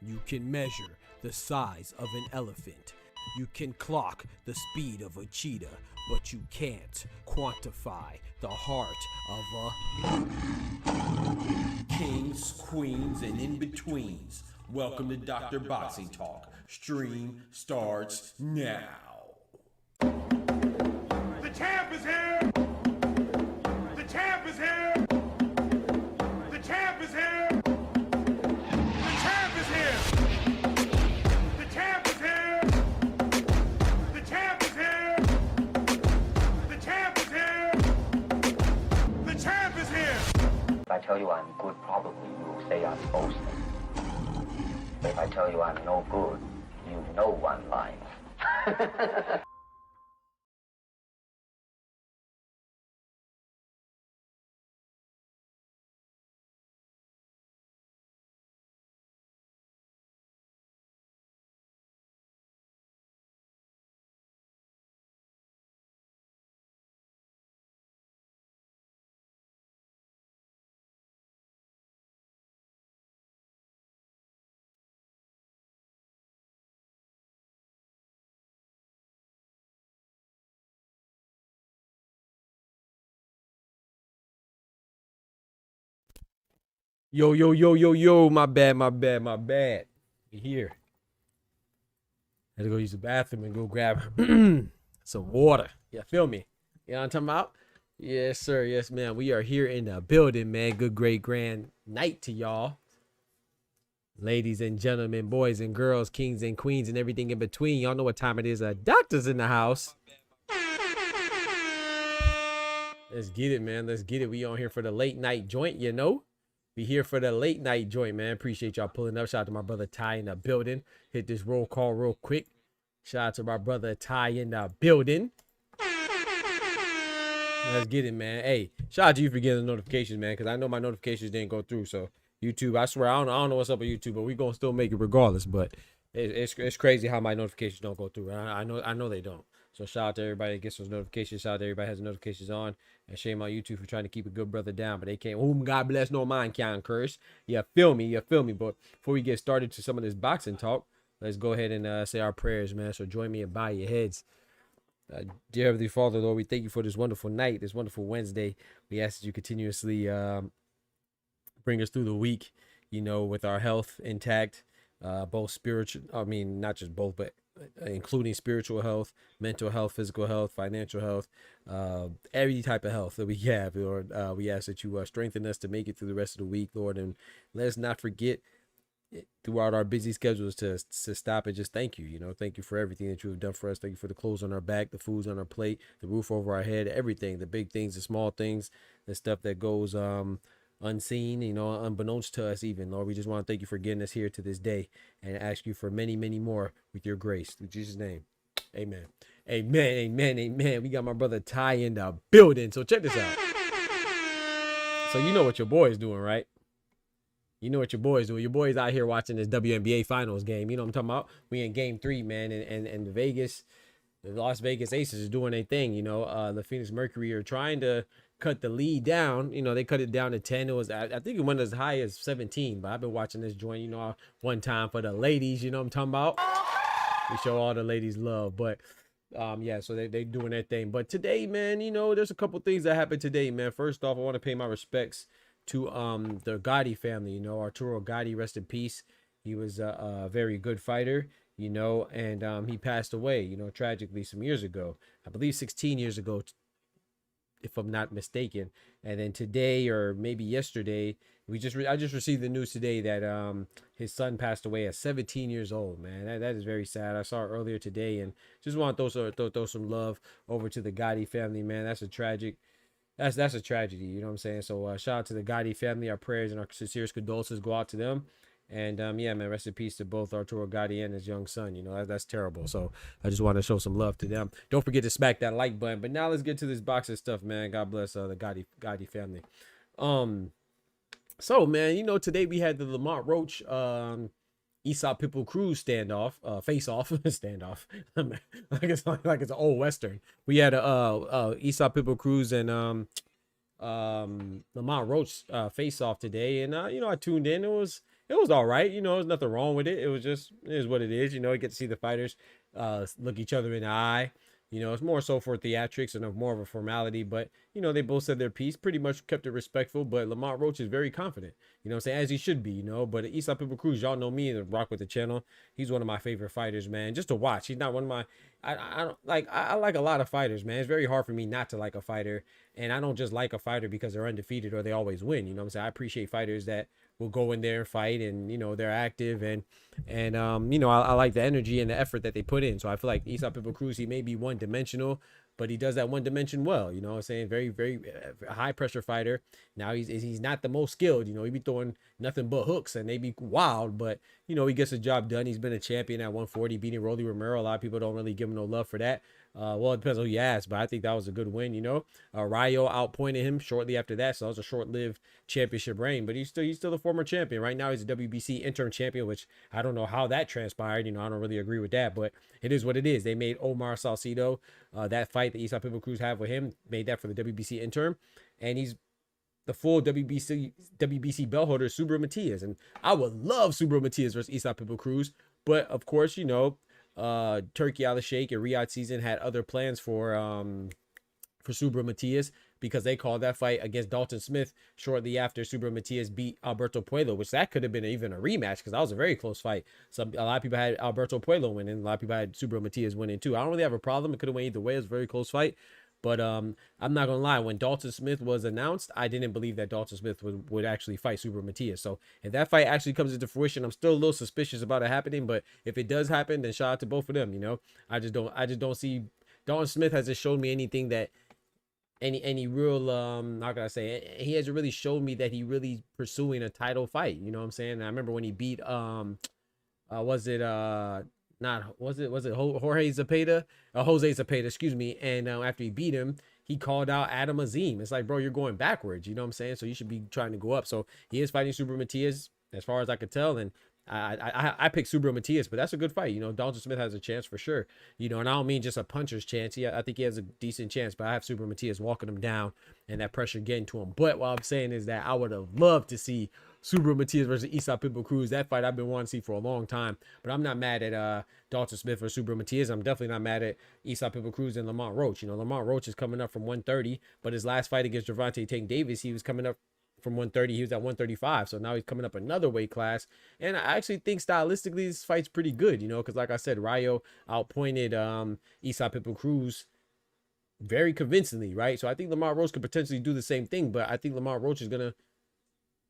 You can measure the size of an elephant. You can clock the speed of a cheetah, but you can't quantify the heart of a kings, queens, and in-betweens. Welcome to Dr. Boxing Talk. Stream starts now. The champ is here! The champ is here! The champ is here! The champ is here! The champ is here! The champ is here! The champ is here! The champ is here! If I tell you I'm good, probably you will say I'm boasting. If I tell you I'm no good, you know I'm lying. Yo, my bad. We here. Had to go use the bathroom and go grab some water. Yeah, feel me? You know what I'm talking about? Yes, sir. Yes, man. We are here in the building, man. Good, great, grand night to y'all. Ladies and gentlemen, boys and girls, kings and queens, and everything in between. Y'all know what time it is. Doctor's in the house. Let's get it, man. Let's get it. We on here for the late night joint, you know? We here for the late night joint, man. Appreciate y'all pulling up. Shout out to my brother Ty in the building. Hit this roll call real quick. Shout out to my brother Ty in the building. Let's get it, man. Hey, shout out to you for getting the notifications, man, because I know my notifications didn't go through. So YouTube, I swear, I don't know what's up with YouTube, but we gonna still make it regardless. But it's crazy how my notifications don't go through. I know they don't. So shout out to everybody that gets those notifications. Shout out to everybody that has the notifications on. And shame on YouTube for trying to keep a good brother down, but they can't. Whom God bless, no man can curse. You feel me? But before we get started to some of this boxing talk, let's go ahead and say our prayers, man. So join me and bow your heads. Dear Heavenly Father, Lord, we thank you for this wonderful night, this wonderful Wednesday. We ask that you continuously bring us through the week, you know, with our health intact, both spiritual, I mean, not just both, but including spiritual health, mental health, physical health, financial health, every type of health that we have, Lord. We ask that you strengthen us to make it through the rest of the week, Lord, and let us not forget throughout our busy schedules to stop and just thank you. You know, thank you for everything that you have done for us. Thank you for the clothes on our back, the foods on our plate, the roof over our head, everything, the big things, the small things, the stuff that goes unseen, you know, unbeknownst to us even. Lord, we just want to thank you for getting us here to this day and ask you for many, many more with your grace. In Jesus' name, amen. Amen, amen, amen. We got my brother Ty in the building. So check this out. So you know what your boy is doing, right? You know what your boy's doing. Your boy's out here watching this WNBA Finals game. You know what I'm talking about? We in Game 3, man, and the Las Vegas Aces is doing their thing. You know, the Phoenix Mercury are trying to cut the lead down. You know, they cut it down to 10. It was, I think it went as high as 17. But I've been watching this joint, you know, one time for the ladies. You know what I'm talking about? We show all the ladies love, but. Yeah, so they doing their thing. But today, man, you know, there's a couple things that happened today, man. First off, I want to pay my respects to the Gotti family. You know, Arturo Gotti, rest in peace. He was a very good fighter, you know, and he passed away, you know, tragically some years ago. I believe 16 years ago, if I'm not mistaken. And then today, or maybe yesterday, I just received the news today that his son passed away at 17 years old, man. That is very sad. I saw it earlier today, and just want to throw some love over to the Gotti family, man. That's a tragedy. You know what I'm saying? So shout out to the Gotti family. Our prayers and our sincerest condolences go out to them. And yeah, man, rest in peace to both Arturo Gotti and his young son. You know, that's terrible. So I just want to show some love to them. Don't forget to smack that like button. But now let's get to this boxing stuff, man. God bless the Gotti family. So man, you know, today we had the Lamont Roach Aesop Pitbull Cruz standoff, face off standoff. like it's an old western. We had Aesop Pitbull Cruz and Lamont Roach face off today, and you know, I tuned in. It was all right. You know, there's nothing wrong with it. It is what it is. You know, you get to see the fighters look each other in the eye. You know, it's more so for theatrics and more of a formality, but, you know, they both said their piece, pretty much kept it respectful, but Lamont Roach is very confident, you know what I'm saying, as he should be, you know, but Aesop Pitbull Cruz, y'all know me and rock with the channel. He's one of my favorite fighters, man, just to watch. He's not one of my, I like a lot of fighters, man. It's very hard for me not to like a fighter, and I don't just like a fighter because they're undefeated or they always win, you know what I'm saying. I appreciate fighters that will go in there and fight, and, you know, they're active, and you know, I like the energy and the effort that they put in. So I feel like Aesop Pitbull Cruz, he may be one-dimensional, but he does that one dimension well, you know what I'm saying. Very, very high pressure fighter. Now he's not the most skilled, you know, he be throwing nothing but hooks and they be wild, but, you know, he gets the job done. He's been a champion at 140, beating Rolly Romero. A lot of people don't really give him no love for that. Well, it depends on who you ask, but I think that was a good win, you know. Rayo outpointed him shortly after that, so that was a short-lived championship reign, but he's still a former champion. Right now, he's a WBC interim champion, which I don't know how that transpired. You know, I don't really agree with that, but it is what it is. They made Omar Salcido, that fight that Aesop Pitbull Cruz had with him, made that for the WBC interim, and he's the full WBC belt holder, Subra Matias, and I would love Subra Matias versus Aesop Pitbull Cruz, but of course, you know, Turkey Al Sheikh and Riyadh Season had other plans for Subra Matias, because they called that fight against Dalton Smith shortly after Subra Matias beat Alberto Puello, which that could have been even a rematch, because that was a very close fight. So a lot of people had Alberto Puello winning, a lot of people had Subra Matias winning too. I don't really have a problem. It could have went either way. It was a very close fight. But I'm not gonna lie, when Dalton Smith was announced, I didn't believe that Dalton Smith would actually fight Subra Matias. So if that fight actually comes into fruition, I'm still a little suspicious about it happening. But if it does happen, then shout out to both of them. You know, I just don't see, Dalton Smith hasn't shown me anything that any real how can I say, he hasn't really shown me that he really pursuing a title fight. You know what I'm saying? And I remember when he beat was it Jorge Zepeda? Jose Zepeda, excuse me. And after he beat him, he called out Adam Azim. It's like, bro, you're going backwards. You know what I'm saying? So you should be trying to go up. So he is fighting Subra Matias, as far as I could tell. And I picked Subra Matias, but that's a good fight. You know, Dalton Smith has a chance for sure. You know, and I don't mean just a puncher's chance. Yeah, I think he has a decent chance, but I have Subra Matias walking him down and that pressure getting to him. But what I'm saying is that I would have loved to see Subra Matias versus Aesop Pitbull Cruz. That fight I've been wanting to see for a long time. But I'm not mad at Dalton Smith versus Subra Matias. I'm definitely not mad at Aesop Pitbull Cruz and Lamont Roach. You know, Lamont Roach is coming up from 130, but his last fight against Gervonta Tank Davis, he was coming up from 130. He was at 135, so now he's coming up another weight class. And I actually think stylistically this fight's pretty good, you know, because like I said, Rayo outpointed Aesop Pitbull Cruz very convincingly, right? So I think Lamont Roach could potentially do the same thing, but I think Lamont Roach is gonna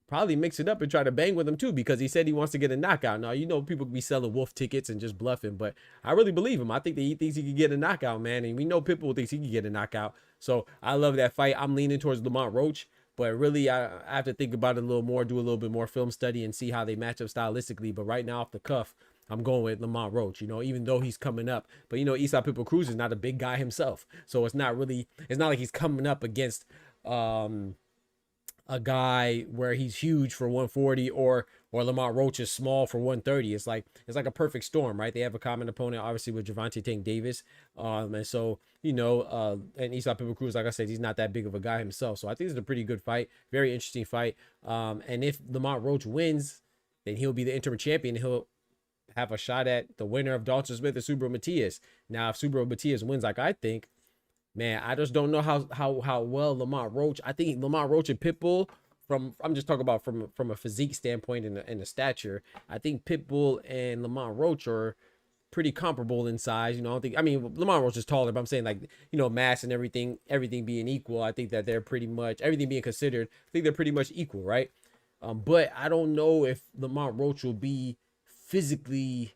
probably mix it up and try to bang with him too, because he said he wants to get a knockout. Now, you know, people be selling wolf tickets and just bluffing, but I really believe him. I think that he thinks he could get a knockout, man, and we know Pitbull thinks he can get a knockout. So I love that fight. I'm leaning towards Lamont Roach. But really, I have to think about it a little more, do a little bit more film study, and see how they match up stylistically. But right now, off the cuff, I'm going with Lamont Roach, even though he's coming up. But, Esau Pitbull Cruz is not a big guy himself. So it's not like he's coming up against a guy where he's huge for 140 or Lamont Roach is small for 130. It's like a perfect storm, right? They have a common opponent, obviously, with Gervonta Tank Davis. And so, and Esau Pitbull Cruz, like I said, he's not that big of a guy himself. So I think it's a pretty good fight, very interesting fight. And if Lamont Roach wins, then he'll be the interim champion. He'll have a shot at the winner of Dalton Smith and Subriel Matias. Now, if Subriel Matias wins, like I think, man, I just don't know how well Lamont Roach. I think Lamont Roach and Pitbull, I'm just talking about from a physique standpoint and the stature. I think Pitbull and Lamont Roach are pretty comparable in size. Lamont Roach is taller, but I'm saying mass and everything being equal. I think that they're pretty much, everything being considered, I think they're pretty much equal, right? But I don't know if Lamont Roach will be physically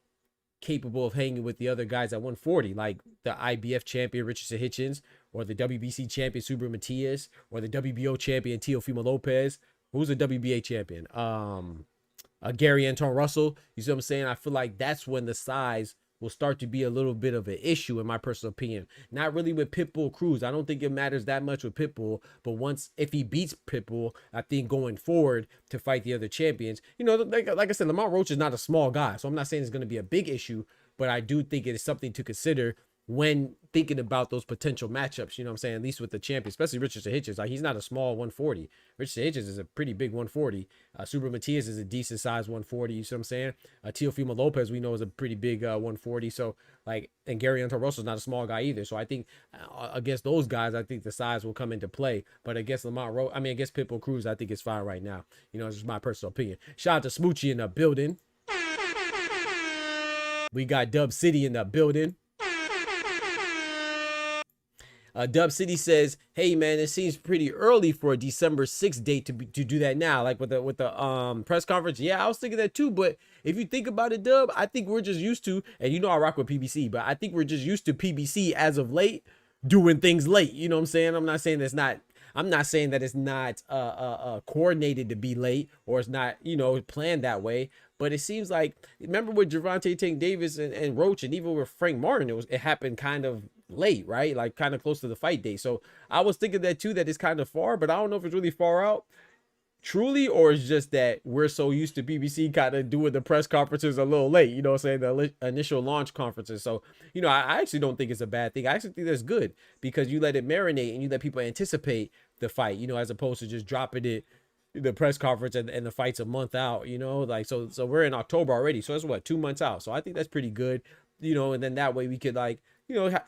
capable of hanging with the other guys at 140, like the IBF champion Richardson Hitchens, or the WBC champion Subriel Matias, or the WBO champion Teofimo Lopez. Who's the WBA champion? Gary Anton Russell. You see what I'm saying? I feel like that's when the size will start to be a little bit of an issue, in my personal opinion. Not really with Pitbull Cruz. I don't think it matters that much with Pitbull, but if he beats Pitbull, I think going forward to fight the other champions, like I said, Lamont Roach is not a small guy, so I'm not saying it's going to be a big issue, but I do think it is something to consider when thinking about those potential matchups, what I'm saying, at least with the champion, especially Richardson Hitchens. Like, he's not a small 140. Richardson Hitchens is a pretty big 140. Subriel Matias is a decent size 140. You see what I'm saying? Teofimo Lopez, we know, is a pretty big 140. So, and Gary Anton Russell is not a small guy either. So I think against those guys, I think the size will come into play. But against against Pitbull Cruz, I think it's fine right now. It's just my personal opinion. Shout out to Smoochie in the building. We got Dub City in the building. Dub City says, "Hey man, it seems pretty early for a December 6th date to do that now, like with the press conference." Yeah, I was thinking that too. But if you think about it, Dub, I think we're just used to, and I rock with PBC, but I think we're just used to PBC as of late doing things late. You know what I'm saying? I'm not saying that it's not coordinated to be late, or it's not planned that way. But it seems like, remember with Gervonta Tank Davis and Roach, and even with Frank Martin, it happened kind of late, right? Like kind of close to the fight day. So I was thinking that too, that it's kind of far, but I don't know if it's really far out truly, or it's just that we're so used to BBC kind of doing the press conferences a little late, the initial launch conferences. So, I actually don't think it's a bad thing. I actually think that's good, because you let it marinate and you let people anticipate the fight, as opposed to just dropping it, the press conference and the fight's a month out, so we're in October already. So that's 2 months out. So I think that's pretty good, and then that way we could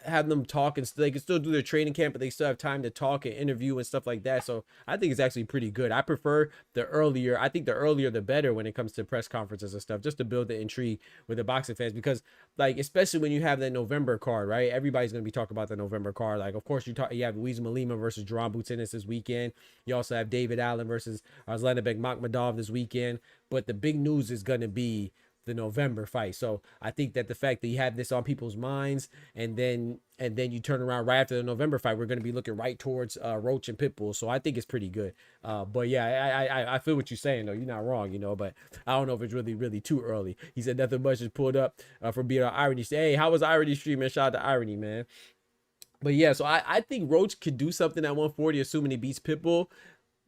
have them talk, and they can still do their training camp, but they still have time to talk and interview and stuff like that. So I think it's actually pretty good. I prefer the earlier. I think the earlier the better when it comes to press conferences and stuff, just to build the intrigue with the boxing fans, because especially when you have that November card, right? Everybody's going to be talking about the November card. Of course you have Luis Malima versus Jerome Boutinis this weekend. You also have David Allen versus Arslanbek Makhmadov this weekend. But the big news is going to be the November fight. So I think that the fact that you have this on people's minds, and then you turn around right after the November fight, we're going to be looking right towards Roach and Pitbull. So I think it's pretty good. But yeah, I feel what you're saying though. You're not wrong, but I don't know if it's really too early. He said nothing much is pulled up from being on Irony. Hey, how was Irony stream, man? Shout out to Irony, man. But yeah, so I think Roach could do something at 140, assuming he beats Pitbull.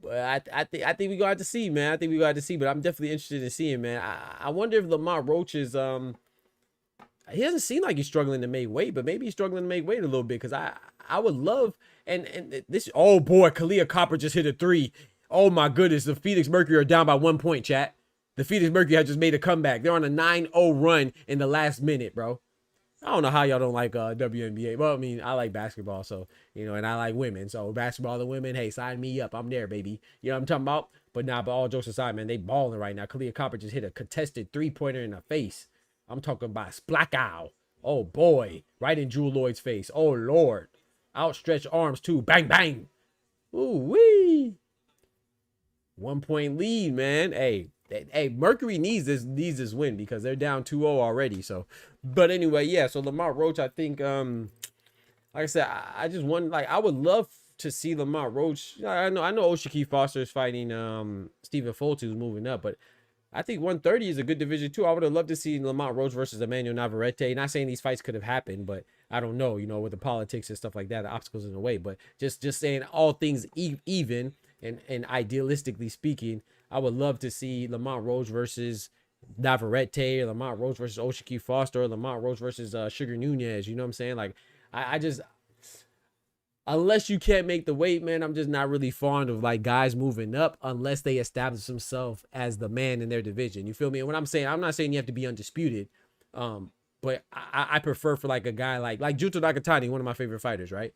But I think we got to see, man. I think we got to see, but I'm definitely interested in seeing, man. I wonder if Lamont Roach is he doesn't seem like he's struggling to make weight, but maybe he's struggling to make weight a little bit, because I would love, and this, oh boy, Kalia Copper just hit a 3. Oh my goodness, the Phoenix Mercury are down by 1 point, chat. The Phoenix Mercury has just made a comeback. They're on a 9-0 run in the last minute, bro. I don't know how y'all don't like WNBA. Well, I mean, I like basketball, so, and I like women. So basketball and women, hey, sign me up. I'm there, baby. You know what I'm talking about? But all jokes aside, man, they balling right now. Kalia Copper just hit a contested 3-pointer in the face. I'm talking about Splackow. Oh, boy. Right in Jewel Lloyd's face. Oh, Lord. Outstretched arms, too. Bang, bang. Ooh-wee. 1 point lead, man. Hey, Mercury needs this win, because they're down 2-0 already. So, but anyway, yeah. So Lamont Roach, I think, like I said, I just want, I would love to see Lamont Roach. I know Oshiki Foster is fighting Stephen Fulton, who's moving up, but I think 130 is a good division too. I would have loved to see Lamont Roach versus Emmanuel Navarrete. Not saying these fights could have happened, but I don't know, with the politics and stuff like that, the obstacles in the way. But just saying all things even and idealistically speaking, I would love to see Lamont Roach versus Navarrete, or Lamont Roach versus Oshiki Foster, or Lamont Roach versus Sugar Nunez. You know what I'm saying? Like, I just, unless you can't make the weight, man, I'm just not really fond of like guys moving up unless they establish themselves as the man in their division. You feel me? And what I'm saying, I'm not saying you have to be undisputed, but I prefer for like a guy like Junto Nakatani, one of my favorite fighters, right?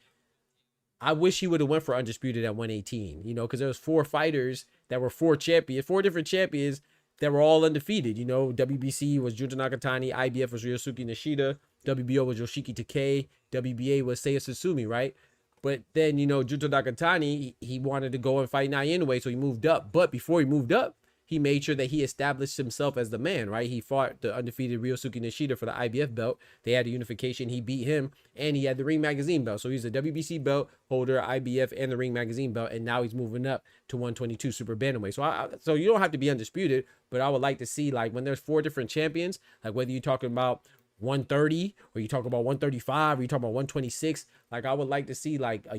I wish he would have went for undisputed at 118, because there was 4 fighters that were 4 different champions that were all undefeated. WBC was Junto Nakatani, IBF was Ryosuke Nishida, WBO was Yoshiki Takei, WBA was Seiya Susumi, right? But then, Junto Nakatani, he wanted to go and fight Inoue, so he moved up. But before he moved up, he made sure that he established himself as the man, right? He fought the undefeated Ryosuke Nishida for the IBF belt. They had a unification. He beat him, and he had the Ring Magazine belt. So he's a WBC belt holder, IBF, and the Ring Magazine belt, and now he's moving up to 122 super bantamweight. So you don't have to be undisputed, but I would like to see, like, when there's 4 different champions, like whether you're talking about 130 or you talk about 135 or you talk about 126, like I would like to see like a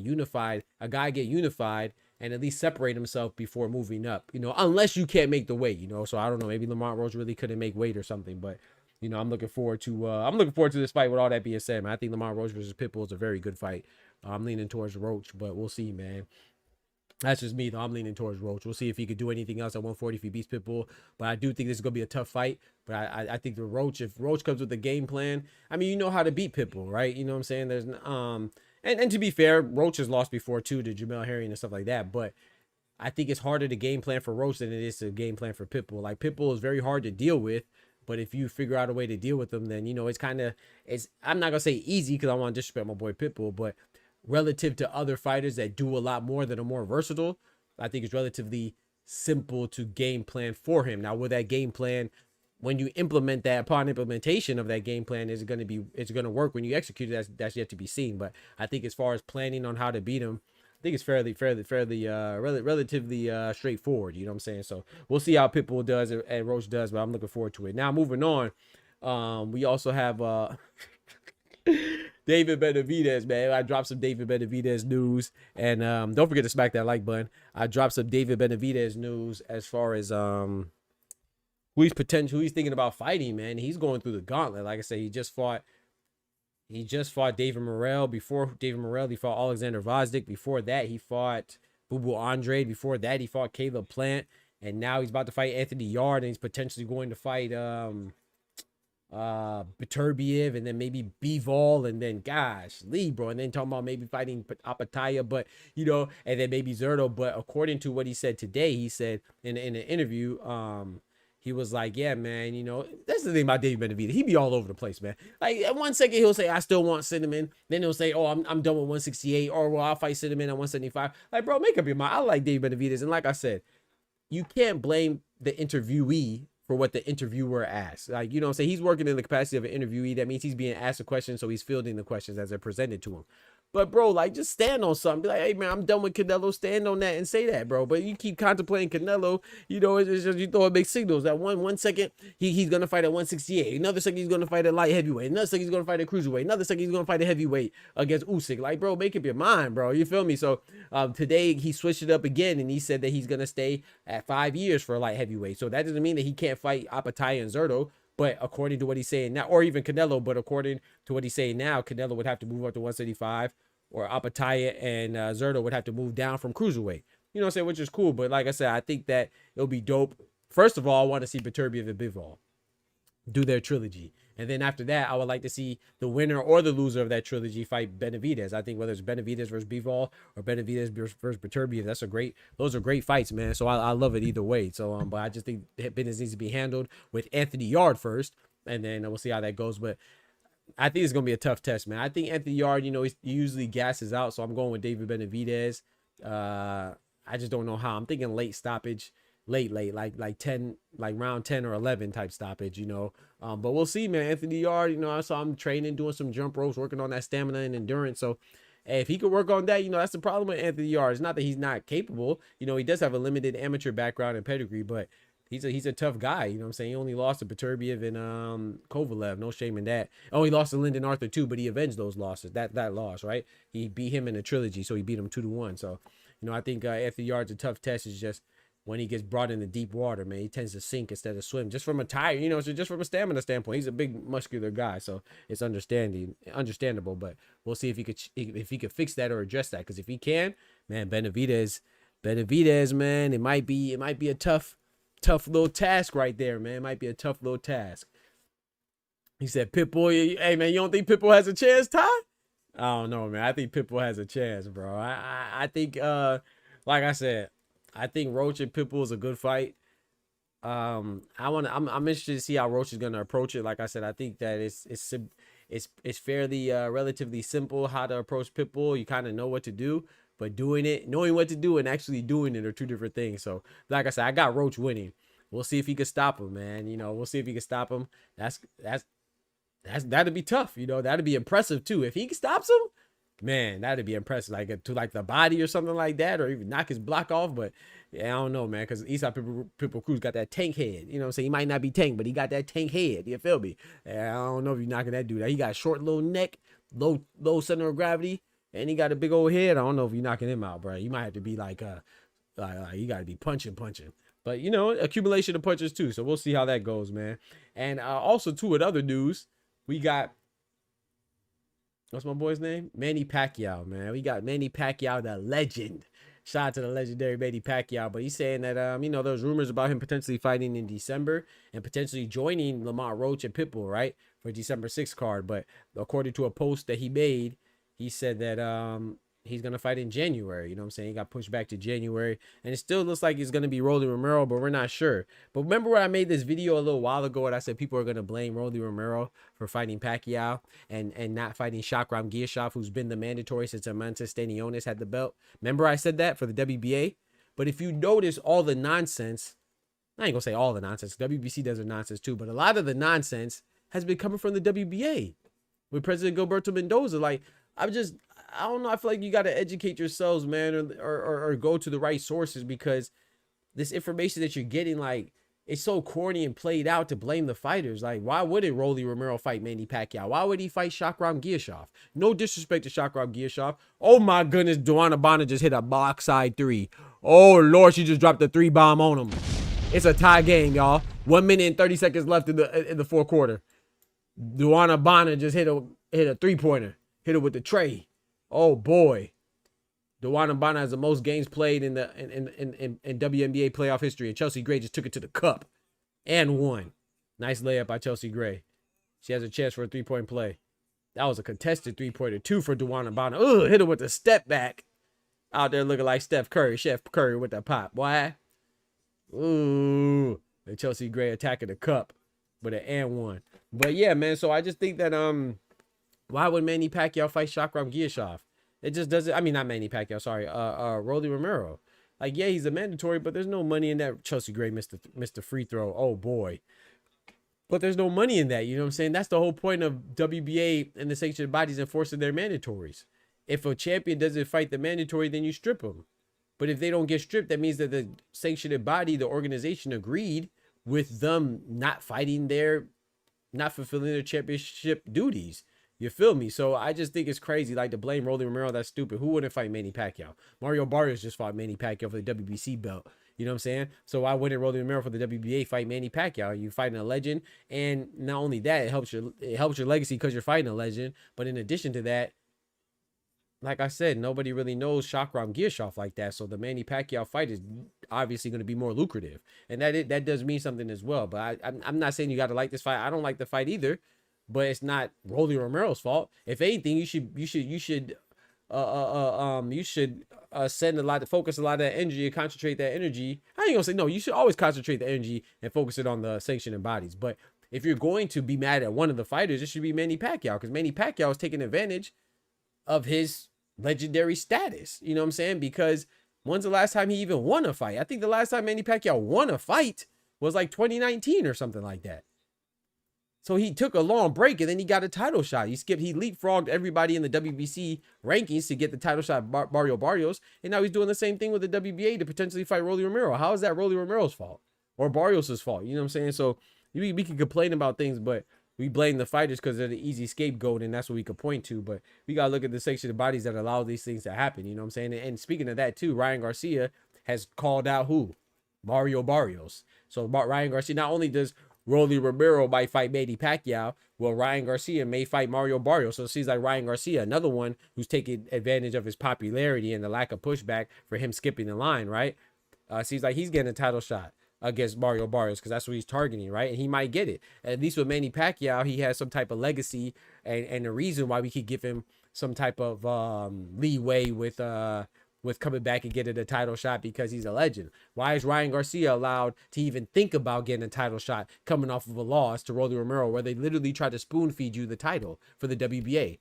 guy get unified and at least separate himself before moving up, unless you can't make the weight, so I don't know, maybe Lamont Roach really couldn't make weight or something, but I'm looking forward to this fight. With all that being said, man, I think Lamont Roach versus Pitbull is a very good fight. I'm leaning towards Roach, but we'll see, man. That's just me, though. I'm leaning towards Roach. We'll see if he could do anything else at 140 if he beats Pitbull. But I do think this is going to be a tough fight. But I think if Roach comes with a game plan, I mean, you know how to beat Pitbull, right? You know what I'm saying? There's and to be fair, Roach has lost before, too, to Jamel Herring and stuff like that. But I think it's harder to game plan for Roach than it is to game plan for Pitbull. Like, Pitbull is very hard to deal with. But if you figure out a way to deal with them, then, I'm not going to say easy because I want to disrespect my boy Pitbull, but relative to other fighters that do a lot more, that are more versatile, I think it's relatively simple to game plan for him. Now, with that game plan, when you implement that, upon implementation of that game plan, it's going to work when you execute it? That's yet to be seen. But I think as far as planning on how to beat him, I think it's relatively straightforward. You know what I'm saying? So we'll see how Pitbull does and Roach does, but I'm looking forward to it. Now, moving on, we also have David Benavidez, man. I dropped some David Benavidez news, and don't forget to smack that like button. I dropped some David Benavidez news as far as who he's thinking about fighting, man. He's going through the gauntlet. Like I said, he just fought David Morrell. Before David Morrell, he fought Alexander Vazdik. Before that, he fought Bubu Andrade. Before that, he fought Caleb Plant, and now he's about to fight Anthony Yarde, and he's potentially going to fight Beterbiev, and then maybe Bivol, and then Lee, bro, and then talking about maybe fighting Apataya, but and then maybe Zerto. But according to what he said today, he said in an interview, he was like, yeah, man, that's the thing about David Benavidez. He be all over the place, man. Like, at 1 second, he'll say, I still want Cinnamon. Then he'll say, oh, I'm done with 168, or well, I'll fight Cinnamon at 175. Like, bro, make up your mind. I like David Benavidez, and like I said, you can't blame the interviewee for what the interviewer asked. Like, you know what I'm saying? He's working in the capacity of an interviewee. That means he's being asked a question, so he's fielding the questions as they're presented to him. But, bro, like, just stand on something. Be like, hey, man, I'm done with Canelo. Stand on that and say that, bro. But you keep contemplating Canelo, it's just you throw big signals. That one second, he's going to fight at 168. Another second, he's going to fight at light heavyweight. Another second, he's going to fight at cruiserweight. Another second, he's going to fight at heavyweight against Usyk. Like, bro, make up your mind, bro. You feel me? So, today, he switched it up again, and he said that he's going to stay at 5 years for a light heavyweight. So, that doesn't mean that he can't fight Apataya and Zerto. But according to what he's saying now, or even Canelo, but according to what he's saying now, Canelo would have to move up to 175, or Apataya and Zerto would have to move down from cruiserweight. You know what I'm saying? Which is cool. But like I said, I think that it'll be dope. First of all, I want to see Beterbiev and Bivol do their trilogy. And then after that, I would like to see the winner or the loser of that trilogy fight Benavidez. I think whether it's Benavidez versus Bivol or Benavidez versus Beterbiev, those are great fights, man. So I love it either way. So, but I just think business needs to be handled with Anthony Yarde first, and then we'll see how that goes. But I think it's going to be a tough test, man. I think Anthony Yarde, he usually gasses out, so I'm going with David Benavidez. I just don't know how. I'm thinking late stoppage, late, like 10, like round 10 or 11 type stoppage, But we'll see, man. Anthony Yarde, I saw him training, doing some jump ropes, working on that stamina and endurance. So And if he could work on that, you know, that's the problem with Anthony Yarde. It's not that he's not capable. You know, he does have a limited amateur background and pedigree, but he's a tough guy. You know what I'm saying? He only lost to Beterbiev and Kovalev. No shame in that. Oh, he lost to Lyndon Arthur too, but he avenged those losses. That loss, right? He beat him in a trilogy, so he beat him 2-1. So, you know, I think Anthony Yarde's a tough test. Is just when he gets brought into deep water, man, he tends to sink instead of swim. Just from a tire, you know, so just from a stamina standpoint, he's a big muscular guy, so it's understandable. But we'll see if he could fix that or address that. Because if he can, man, Benavidez, man, it might be a tough little task right there, man. It might be a tough little task. He said, Pitbull, hey man, you don't think Pitbull has a chance, Ty? I don't know, man. I think Pitbull has a chance, bro. I think like I said, I think Roach and Pitbull is a good fight. I'm interested to see how Roach is gonna approach it. Like I said, I think that it's fairly relatively simple how to approach Pitbull. You kind of know what to do, but knowing what to do and actually doing it are two different things. So, like I said, I got Roach winning. We'll see if he can stop him, man. You know, we'll see if he can stop him. That'd be tough. You know, that'd be impressive too. If he stops him, man, that'd be impressive. Like to like the body or something like that, or even knock his block off. But yeah, I don't know, man, because Eastside Pitbull Cruz got that tank head. You know what I'm saying? He might not be tank, but he got that tank head. You feel me? And I don't know if you're knocking that dude out. He got a short little neck, low center of gravity, and he got a big old head. I don't know if you're knocking him out, bro. You might have to be like you got to be punching. But you know, accumulation of punches too. So we'll see how that goes, man. And also too, with other news, we got, what's my boy's name? Manny Pacquiao, man. We got Manny Pacquiao, the legend. Shout out to the legendary Manny Pacquiao. But he's saying that, you know, there's rumors about him potentially fighting in December and potentially joining Lamont Roach and Pitbull, right, for December 6th card. But according to a post that he made, he said that he's going to fight in January. You know what I'm saying? He got pushed back to January. And it still looks like it's going to be Rolly Romero, but we're not sure. But remember when I made this video a little while ago and I said people are going to blame Rolly Romero for fighting Pacquiao and not fighting Shakram Giyashov, who's been the mandatory since Amantas Stanionis had the belt? Remember I said that for the WBA? But if you notice all the nonsense, I ain't going to say all the nonsense. WBC does their nonsense too, but a lot of the nonsense has been coming from the WBA with President Gilberto Mendoza. Like, I don't know. I feel like you got to educate yourselves, man, or go to the right sources, because this information that you're getting, like, it's so corny and played out to blame the fighters. Like, why wouldn't Rolly Romero fight Manny Pacquiao? Why would he fight Shakram Giyashov? No disrespect to Shakram Giyashov. Oh my goodness, Duana Bonner just hit a box side 3. Oh Lord, she just dropped a 3 bomb on him. It's a tie game, y'all. 1 minute and 30 seconds left in the fourth quarter. Duana Bonner just hit a 3-pointer. Hit it with the tray. Oh boy, DeWanna Bonner has the most games played in WNBA playoff history, and Chelsea Gray just took it to the cup and won. Nice layup by Chelsea Gray. She has a chance for a 3-point play. That was a contested 3-pointer, 2 for DeWanna Bonner. Ugh, hit it with the step back. Out there looking like Steph Curry, Chef Curry with that pop, boy. Ooh, and Chelsea Gray attacking the cup with an and 1. But yeah, man. So I just think that why would Manny Pacquiao fight Shakram Giyashov? It just doesn't. I mean, not Manny Pacquiao. Sorry, Rolly Romero. Like, yeah, he's a mandatory, but there's no money in that. Chelsea Gray missed the free throw. Oh boy. But there's no money in that. You know what I'm saying? That's the whole point of WBA and the sanctioned bodies enforcing their mandatories. If a champion doesn't fight the mandatory, then you strip them. But if they don't get stripped, that means that the sanctioned body, the organization, agreed with them not fulfilling their championship duties. You feel me? So I just think it's crazy, like, to blame Rolly Romero. That's stupid. Who wouldn't fight Manny Pacquiao? Mario Barrios just fought Manny Pacquiao for the WBC belt. You know what I'm saying? So why wouldn't Rolly Romero for the WBA fight Manny Pacquiao? You fighting a legend, and not only that, it helps your legacy because you're fighting a legend. But in addition to that, like I said, nobody really knows Shakram Giyashov like that. So the Manny Pacquiao fight is obviously going to be more lucrative, and that does mean something as well. But I'm not saying you got to like this fight. I don't like the fight either. But it's not Rolly Romero's fault. If anything, you should send focus a lot of that energy and concentrate that energy. I ain't gonna say no. You should always concentrate the energy and focus it on the sanctioned bodies. But if you're going to be mad at one of the fighters, it should be Manny Pacquiao, because Manny Pacquiao is taking advantage of his legendary status. You know what I'm saying? Because when's the last time he even won a fight? I think the last time Manny Pacquiao won a fight was like 2019 or something like that. So he took a long break and then he got a title shot. He leapfrogged everybody in the WBC rankings to get the title shot, Mario Barrios. And now he's doing the same thing with the WBA to potentially fight Rolly Romero. How is that Rolly Romero's fault or Barrios' fault? You know what I'm saying? So we can complain about things, but we blame the fighters because they're the easy scapegoat, and that's what we could point to. But we got to look at the section of bodies that allow these things to happen. You know what I'm saying? And speaking of that too, Ryan Garcia has called out who? Mario Barrios. So Ryan Garcia, not only does Rolly Romero might fight Manny Pacquiao, well, Ryan Garcia may fight Mario Barrios. So it seems like Ryan Garcia, another one who's taking advantage of his popularity and the lack of pushback for him skipping the line, right? Seems like he's getting a title shot against Mario Barrios because that's what he's targeting, right? And he might get it. At least with Manny Pacquiao, he has some type of legacy and a reason why we could give him some type of leeway with coming back and getting a title shot because he's a legend. Why is Ryan Garcia allowed to even think about getting a title shot coming off of a loss to Rolly Romero where they literally tried to spoon feed you the title for the WBA?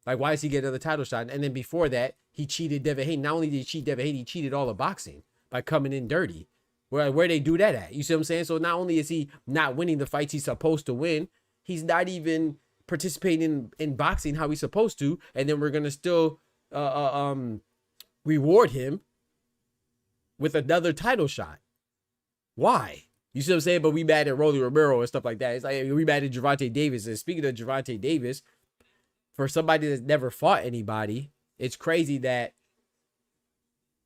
Like, why is he getting another title shot? And then before that, he cheated Devin Haney. Not only did he cheat Devin Haney, he cheated all of boxing by coming in dirty. Where they do that at? You see what I'm saying? So not only is he not winning the fights he's supposed to win, he's not even participating in boxing how he's supposed to. And then we're going to still reward him with another title shot. Why? You see what I'm saying? But we mad at Rolly Romero and stuff like that. It's like we mad at Gervonta Davis. And speaking of Gervonta Davis, for somebody that's never fought anybody, it's crazy that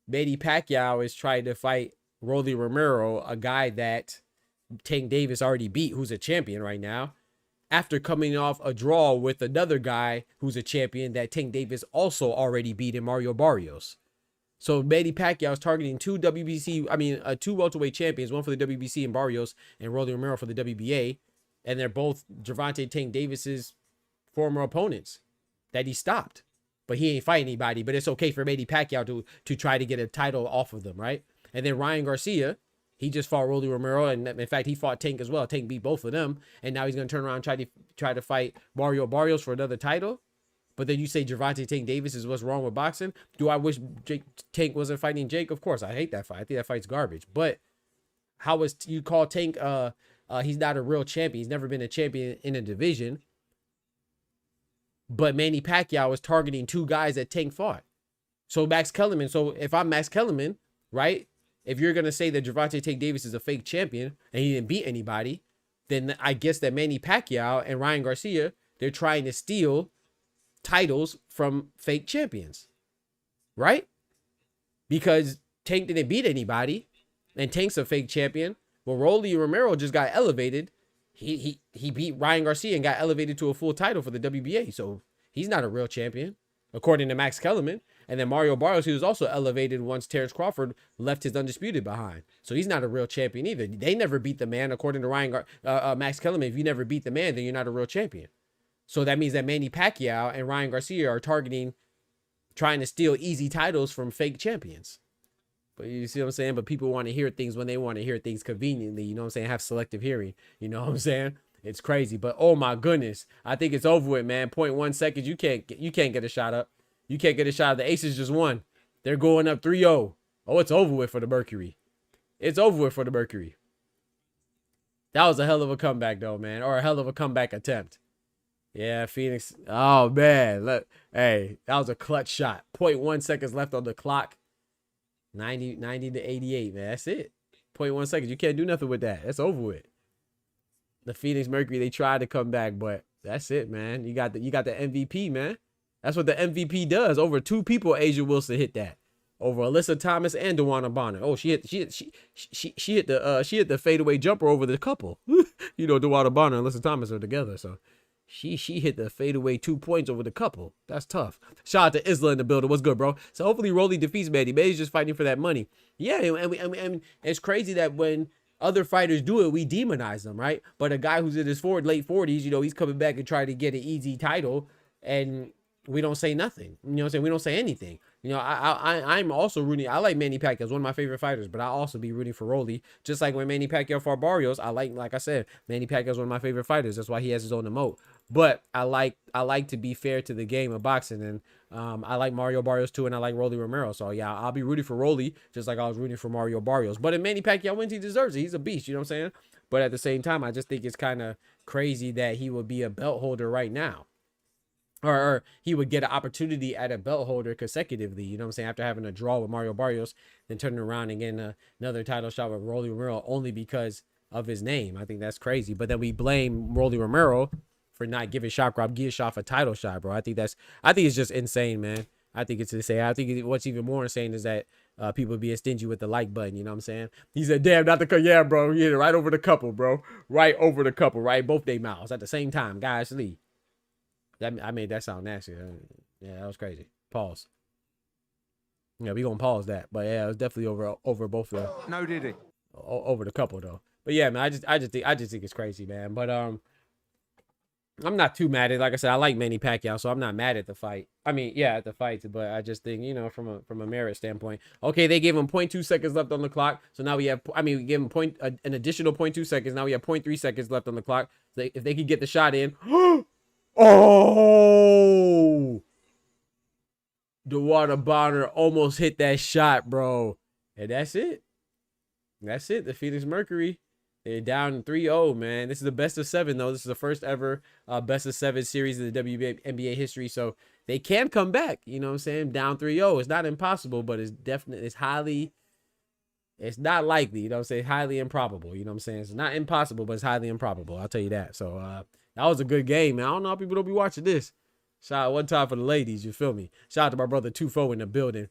Manny Pacquiao is trying to fight Rolly Romero, a guy that Tank Davis already beat, who's a champion right now, after coming off a draw with another guy who's a champion that Tank Davis also already beat in Mario Barrios. So Manny Pacquiao is targeting two welterweight champions, one for the WBC and Barrios, and Rolly Romero for the WBA, and they're both Gervonta Tank Davis's former opponents that he stopped. But he ain't fighting anybody, but it's okay for Manny Pacquiao to try to get a title off of them, right? And then Ryan Garcia, he just fought Rolly Romero, and in fact, he fought Tank as well. Tank beat both of them, and now he's going to turn around and try to fight Mario Barrios for another title. But then you say Gervonta Tank Davis is what's wrong with boxing. Do I wish Tank wasn't fighting Jake? Of course, I hate that fight. I think that fight's garbage. But how is you call Tank? He's not a real champion. He's never been a champion in a division. But Manny Pacquiao is targeting two guys that Tank fought. So Max Kellerman. So if I'm Max Kellerman, right? If you're going to say that Gervonta Tank Davis is a fake champion and he didn't beat anybody, then I guess that Manny Pacquiao and Ryan Garcia, they're trying to steal titles from fake champions, right? Because Tank didn't beat anybody and Tank's a fake champion. Well, Rolly Romero just got elevated. He beat Ryan Garcia and got elevated to a full title for the WBA. So he's not a real champion, according to Max Kellerman. And then Mario Barrios, he was also elevated once Terrence Crawford left his undisputed behind. So he's not a real champion either. They never beat the man, according to Max Kellerman. If you never beat the man, then you're not a real champion. So that means that Manny Pacquiao and Ryan Garcia are trying to steal easy titles from fake champions. But you see what I'm saying? But people want to hear things when they want to hear things conveniently. You know what I'm saying? Have selective hearing. You know what I'm saying? It's crazy. But oh my goodness, I think it's over with, man. 0.1 seconds. You can't get a shot up. You can't get a shot. The Aces just won. They're going up 3-0. Oh, it's over with for the Mercury. It's over with for the Mercury. That was a hell of a comeback, though, man. Or a hell of a comeback attempt. Yeah, Phoenix. Oh, man. Look, hey, that was a clutch shot. 0.1 seconds left on the clock. 90 to 88, man. That's it. 0.1 seconds. You can't do nothing with that. That's over with. The Phoenix Mercury, they tried to come back, but that's it, man. You got the MVP, man. That's what the MVP does. Over two people, Asia Wilson hit that. Over Alyssa Thomas and DeWanna Bonner. Oh, she hit the fadeaway jumper over the couple. You know, DeWanna Bonner and Alyssa Thomas are together, so she hit the fadeaway 2 points over the couple. That's tough. Shout out to Isla in the building. What's good, bro? So hopefully Rolly defeats Manny. Manny's just fighting for that money. Yeah, and it's crazy that when other fighters do it, we demonize them, right? But a guy who's in his late 40s, you know, he's coming back and trying to get an easy title, and we don't say nothing. You know what I'm saying? We don't say anything. You know, I'm also rooting. I like Manny Pacquiao. He's one of my favorite fighters, but I'll also be rooting for Rolly. Just like when Manny Pacquiao fought Barrios, like I said, Manny Pacquiao is one of my favorite fighters. That's why he has his own emote. But I like to be fair to the game of boxing, and I like Mario Barrios too, and I like Rolly Romero. So yeah, I'll be rooting for Rolly just like I was rooting for Mario Barrios. But if Manny Pacquiao wins, he deserves it. He's a beast. You know what I'm saying? But at the same time, I just think it's kind of crazy that he would be a belt holder right now. Or he would get an opportunity at a belt holder consecutively, you know what I'm saying, after having a draw with Mario Barrios, then turning around and getting another title shot with Rolly Romero only because of his name. I think that's crazy. But then we blame Rolly Romero for not giving Shakrab Giyashev a title shot, bro. I think it's just insane, man. I think it's insane. I think what's even more insane is that people being stingy with the like button, you know what I'm saying? He said, damn, not the yeah, bro. Yeah, right over the couple, bro. Right over the couple, right? Both their mouths at the same time, guys. Lee. I made that sound nasty. Yeah, that was crazy. Pause. Yeah, we gonna pause that. But yeah, it was definitely over both of them. No, did he? Over the couple though. But yeah, man, I just think it's crazy, man. But I'm not too mad at it. Like I said, I like Manny Pacquiao, so I'm not mad at the fight. I mean, yeah, at the fight, but I just think, you know, from a merit standpoint. Okay, they gave him 0.2 seconds left on the clock. So now we have, we gave him an additional 0.2 seconds. Now we have 0.3 seconds left on the clock. So if they could get the shot in. Oh, the water Bonner almost hit that shot, bro. And that's it. That's it. The Phoenix Mercury, they're down 3-0, man. This is the best of 7, though. This is the first ever best of 7 series in the WNBA history. So they can come back. You know what I'm saying? Down 3-0. It's not impossible, but it's definitely, it's not likely. You know what I'm saying? Highly improbable. You know what I'm saying? It's not impossible, but it's highly improbable. I'll tell you that. So, that was a good game, man. I don't know how people don't be watching this. Shout out one time for the ladies, you feel me? Shout out to my brother Tufo in the building.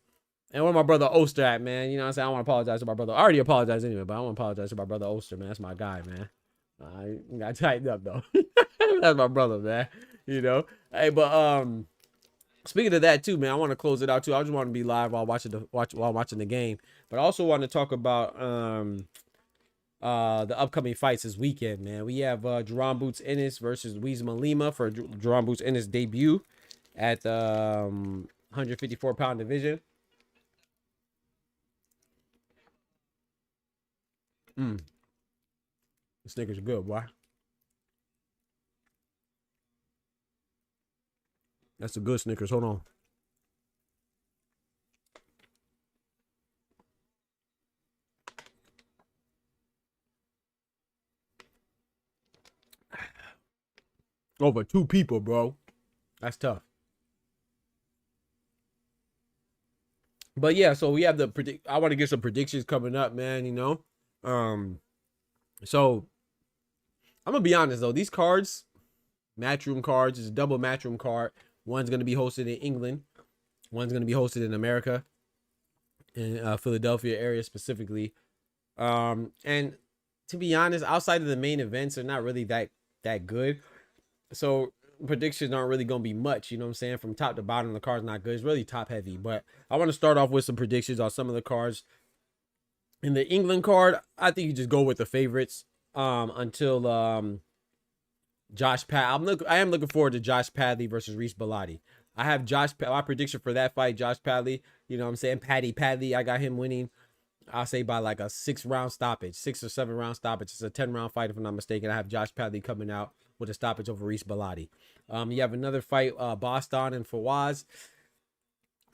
And where my brother Oster at, man. You know what I'm saying? I want to apologize to my brother. I already apologized anyway, but I want to apologize to my brother Oster, man. That's my guy, man. I got tightened up, though. That's my brother, man. You know? Hey, but speaking of that, too, man, I want to close it out, too. I just want to be live while watching the game. But I also want to talk about the upcoming fights this weekend, man. We have Jerome Boots Ennis versus Luis Malima for Jerome Boots Ennis debut at the 154-pound division. The Snickers are good, boy. That's a good Snickers. Hold on. Over 2 people, bro. That's tough. But yeah, so we have I want to get some predictions coming up, man, you know. So I'm gonna be honest though, these cards, matchroom cards, is a double matchroom card. One's gonna be hosted in England, one's gonna be hosted in America, in Philadelphia area specifically. And to be honest, outside of the main events, they're not really that good. So predictions aren't really going to be much, you know what I'm saying? From top to bottom, the card's not good. It's really top heavy. But I want to start off with some predictions on some of the cards. In the England card, I think you just go with the favorites until Josh Padley. I am looking forward to Josh Padley versus Reese Bellotti. I have my prediction for that fight, Josh Padley. You know what I'm saying? Paddy. I got him winning, I'll say by like a 6-round stoppage, 6 or 7 round stoppage. It's a 10-round fight, if I'm not mistaken. I have Josh Padley coming out with a stoppage over Reese Bellotti. You have another fight, Boston and Fawaz.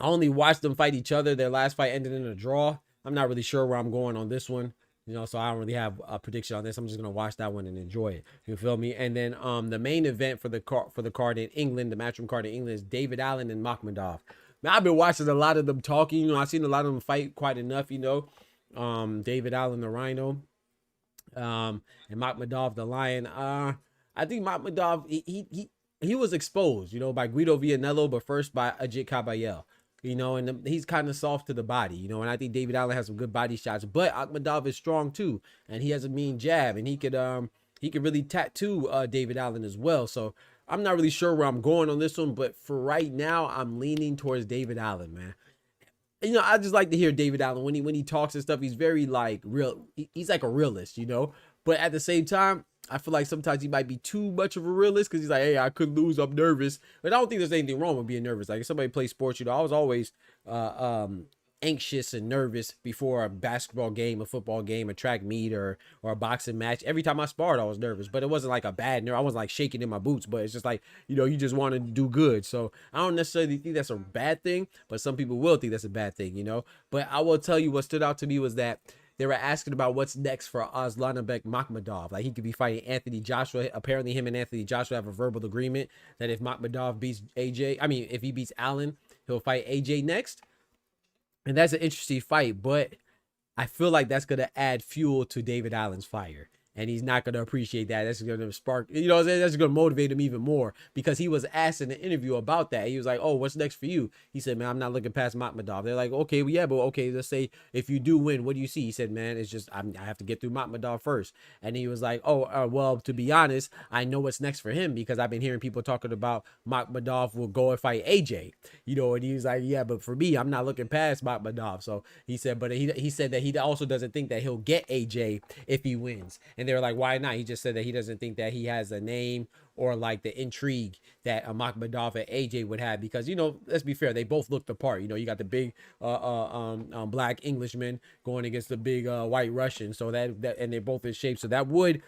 I only watched them fight each other. Their last fight ended in a draw. I'm not really sure where I'm going on this one, you know, so I don't really have a prediction on this. I'm just gonna watch that one and enjoy it. You feel me? And then the main event for the card in England, the matchroom card in England, is David Allen and Makhmudov. Now, I've been watching a lot of them talking. You know, I've seen a lot of them fight quite enough. You know, David Allen, the Rhino, and Makhmudov, the Lion. I think Makhmudov, he was exposed, you know, by Guido Vianello, but first by Ajit Kabayel, you know, and he's kind of soft to the body, you know, and I think David Allen has some good body shots, but Makhmudov is strong too, and he has a mean jab, and he could really tattoo David Allen as well. So I'm not really sure where I'm going on this one, but for right now, I'm leaning towards David Allen, man. You know, I just like to hear David Allen when he talks and stuff. He's very like real. He's like a realist, you know, but at the same time, I feel like sometimes he might be too much of a realist because he's like, hey, I could lose, I'm nervous. But I don't think there's anything wrong with being nervous. Like if somebody plays sports, you know, I was always anxious and nervous before a basketball game, a football game, a track meet, or a boxing match. Every time I sparred, I was nervous, but it wasn't like a bad nerve. I wasn't like shaking in my boots, but it's just like, you know, you just want to do good. So I don't necessarily think that's a bad thing, but some people will think that's a bad thing, you know. But I will tell you what stood out to me was that they were asking about what's next for Aslanabek Makhmadov. Like, he could be fighting Anthony Joshua. Apparently him and Anthony Joshua have a verbal agreement that if Makhmadov beats if he beats Allen, he'll fight AJ next. And that's an interesting fight, but I feel like that's going to add fuel to David Allen's fire. And he's not going to appreciate that. That's going to spark, you know, that's going to motivate him even more, because he was asked in an interview about that. He was like, oh, what's next for you? He said, man, I'm not looking past Makhmadov. They're like, okay, well, yeah, but okay, let's say if you do win, what do you see? He said, man, it's just, I have to get through Makhmadov first. And he was like, oh, well, to be honest, I know what's next for him, because I've been hearing people talking about Makhmadov will go and fight AJ, you know, and he was like, yeah, but for me, I'm not looking past Makhmadov. So he said, but he said that he also doesn't think that he'll get AJ if he wins. And they were like, why not? He just said that he doesn't think that he has a name or like the intrigue that Makhmadov and AJ would have, because, you know, let's be fair, they both look the part. You know, you got the big black Englishman going against the big white Russian, so that and they're both in shape, so that would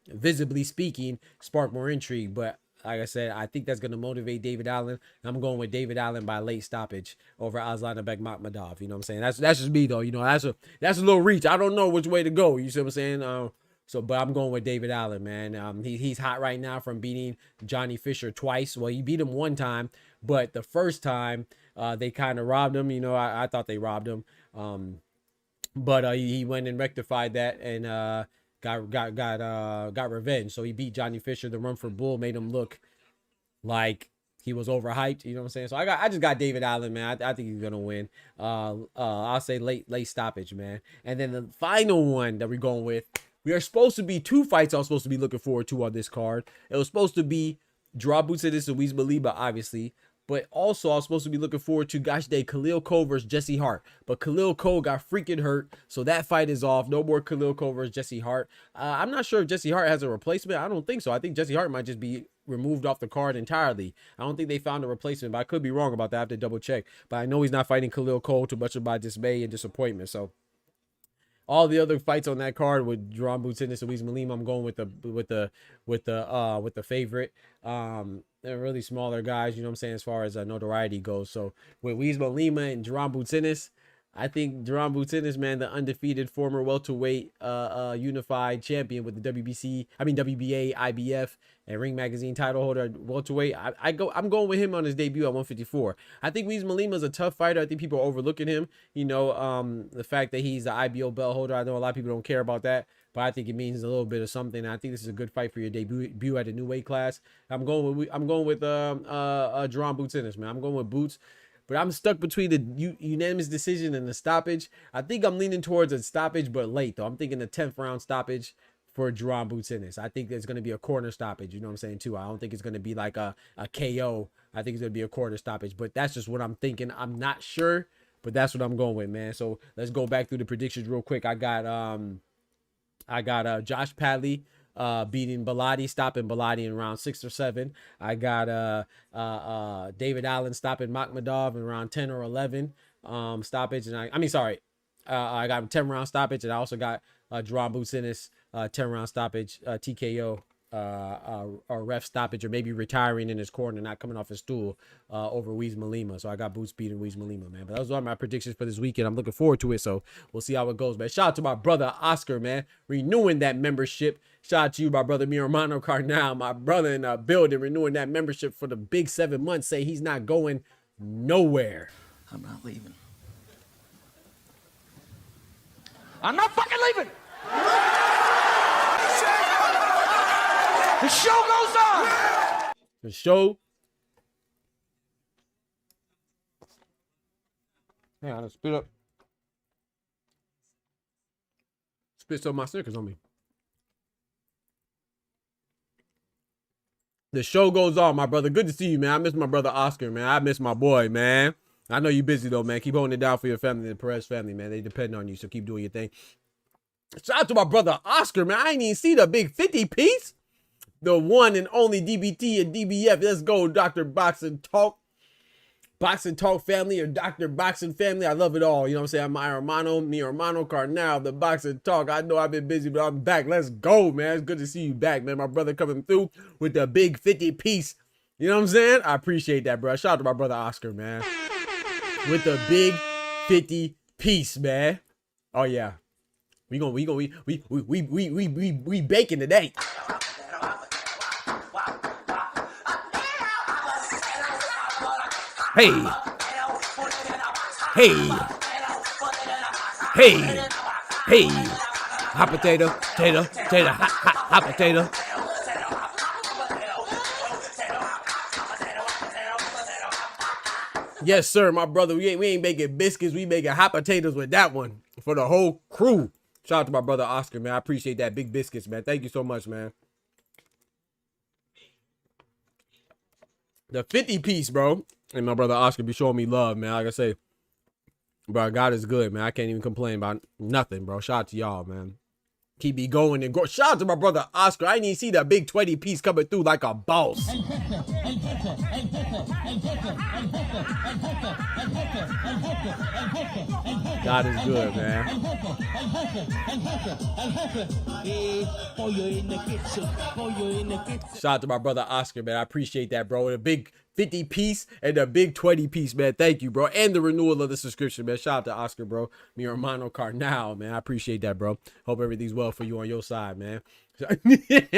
visibly speaking spark more intrigue. But like I said, I think that's going to motivate David Allen. I'm going with David Allen by late stoppage over Aslanabek Makhmadov. You know what I'm saying? That's just me though. You know, that's a little reach. I don't know which way to go. You see what I'm saying? But I'm going with David Allen, man. He's hot right now from beating Johnny Fisher twice. Well, he beat him one time, but the first time they kind of robbed him. You know, I thought they robbed him. But he went and rectified that and got revenge. So he beat Johnny Fisher. The run for Bull made him look like he was overhyped. You know what I'm saying? So I just got David Allen, man. I think he's gonna win. I'll say late stoppage, man. And then the final one that we're going with. We are supposed to be two fights I was supposed to be looking forward to on this card. It was supposed to be Draw Butsinis and Luis Maliba, obviously. But also, I was supposed to be looking forward to, gosh dang, Khalil Cole versus Jesse Hart. But Khalil Cole got freaking hurt, so that fight is off. No more Khalil Cole versus Jesse Hart. I'm not sure if Jesse Hart has a replacement. I don't think so. I think Jesse Hart might just be removed off the card entirely. I don't think they found a replacement, but I could be wrong about that. I have to double check. But I know he's not fighting Khalil Cole, to much of my dismay and disappointment. So all the other fights on that card with Jerome Butsinis and Luis Malima, I'm going with the favorite. They're really smaller guys, you know what I'm saying, as far as notoriety goes. So with Luis Malima and Jerome Butsinis, I think Jerome Butsinis, man, the undefeated former welterweight unified champion with the WBA, IBF, and Ring Magazine title holder welterweight. I'm going with him on his debut at 154. I think Luis Malima is a tough fighter. I think people are overlooking him. You know, the fact that he's the IBO belt holder. I know a lot of people don't care about that, but I think it means a little bit of something. I think this is a good fight for your debut at a new weight class. I'm going with Jerome Butsinis, man. I'm going with Boots. But I'm stuck between the unanimous decision and the stoppage. I think I'm leaning towards a stoppage, but late, though. I'm thinking the 10th round stoppage for Jerome Butsinis. I think there's going to be a corner stoppage, you know what I'm saying, too. I don't think it's going to be like a KO. I think it's going to be a corner stoppage. But that's just what I'm thinking. I'm not sure, but that's what I'm going with, man. So let's go back through the predictions real quick. I got Josh Padley beating Bellotti, stopping Bellotti in round 6 or 7. I got David Allen stopping Makhmadov in round 10 or 11 stoppage. And I got 10 round stoppage, and I also got Jerome Butsinis 10 round stoppage, TKO, or ref stoppage, or maybe retiring in his corner, not coming off his stool over Luis Malima. So I got Boots beating Luis Malima, man. But those are my predictions for this weekend. I'm looking forward to it, so we'll see how it goes, man. Shout out to my brother Oscar, man, renewing that membership. Shout out to you, my brother mi hermano Carnal, my brother in the building, renewing that membership for the big 7 months. Say he's not going nowhere. I'm not leaving. I'm not fucking leaving. The show goes on. The show. Yeah, let's spit up. Spit some of my Snickers on me. The show goes on, my brother. Good to see you, man. I miss my brother Oscar, man. I miss my boy, man. I know you're busy, though, man. Keep holding it down for your family, the Perez family, man. They depend on you, so keep doing your thing. Shout out to my brother Oscar, man. I ain't even see the big 50 piece. The one and only DBT and DBF. Let's go, Dr. Boxing Talk. Boxing Talk family or Dr. Boxing family. I love it all. You know what I'm saying? I'm mi hermano Carnal, the Boxing Talk. I know I've been busy, but I'm back. Let's go, man. It's good to see you back, man. My brother coming through with the big 50 piece. You know what I'm saying? I appreciate that, bro. Shout out to my brother Oscar, man. With the big 50 piece, man. Oh yeah. We baking today. Hey. Hey. Hey. Hey. Hot potato, hot potato. Yes, sir, my brother. We ain't making biscuits. We making hot potatoes with that one for the whole crew. Shout out to my brother Oscar, man. I appreciate that. Big biscuits, man. Thank you so much, man. The 50 piece, bro. And my brother Oscar be showing me love, man. Like I say, bro, God is good, man. I can't even complain about nothing, bro. Shout out to y'all, man. Keep me going and go. Shout out to my brother Oscar. I didn't even see that big 20 piece coming through like a boss. God is good, man. Shout out to my brother Oscar, man. I appreciate that, bro. The big 50 piece and the big 20 piece, man. Thank you, bro. And the renewal of the subscription, man. Shout out to Oscar, bro. Mi hermano Carnal, man. I appreciate that, bro. Hope everything's well for you on your side, man. And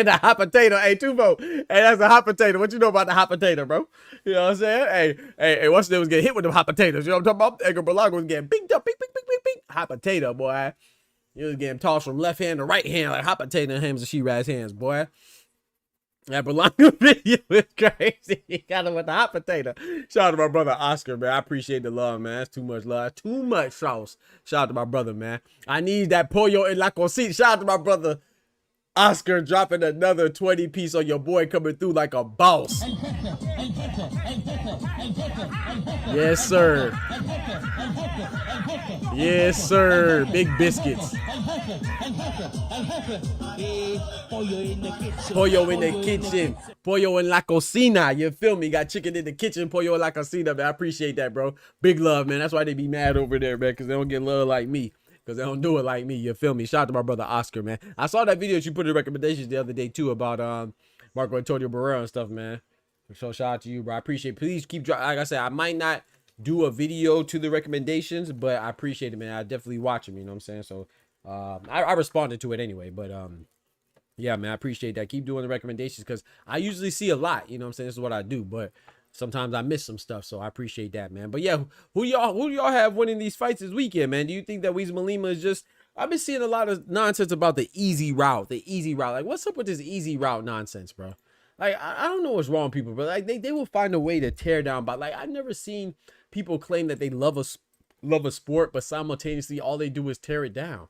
the hot potato, hey, Tuvo. Hey, that's a hot potato. What you know about the hot potato, bro? You know what I'm saying? Hey, what's the was getting hit with them hot potatoes? You know what I'm talking about? Edgar Berlanga was getting bing, bing, bing, bing, bing, bing. Hot potato, boy. You was getting tossed from left hand to right hand like hot potato in hams and she-rat's hands, boy. That Berlanga video is crazy. He got him with the hot potato. Shout out to my brother Oscar, man. I appreciate the love, man. That's too much love. Too much sauce. Shout out to my brother, man. I need that pollo en la cocina. Shout out to my brother Oscar dropping another 20 piece on your boy coming through like a boss. Yes, sir. Yes, sir. Big biscuits. Pollo in the kitchen. Pollo en la cocina. You feel me? Got chicken in the kitchen. Pollo en la cocina, man. I appreciate that, bro. Big love, man. That's why they be mad over there, man, because they don't get love like me. Because they don't do it like me. You feel me? Shout out to my brother Oscar, man. I saw that video that you put in recommendations the other day, too, about Marco Antonio Barrera and stuff, man. So shout out to you, bro. I appreciate it. Please keep dropping. Like I said, I might not do a video to the recommendations, but I appreciate it, man. I definitely watch them, you know what I'm saying? So I responded to it anyway, but yeah, man, I appreciate that. Keep doing the recommendations because I usually see a lot, you know what I'm saying? This is what I do, but sometimes I miss some stuff, so I appreciate that, man. But yeah, who do y'all have winning these fights this weekend, man? Do you think that Weezy Lima is just... I've been seeing a lot of nonsense about the easy route, Like, what's up with this easy route nonsense, bro? Like, I don't know what's wrong with people, but like they will find a way to tear down. But like, I've never seen people claim that they love a sport, but simultaneously all they do is tear it down.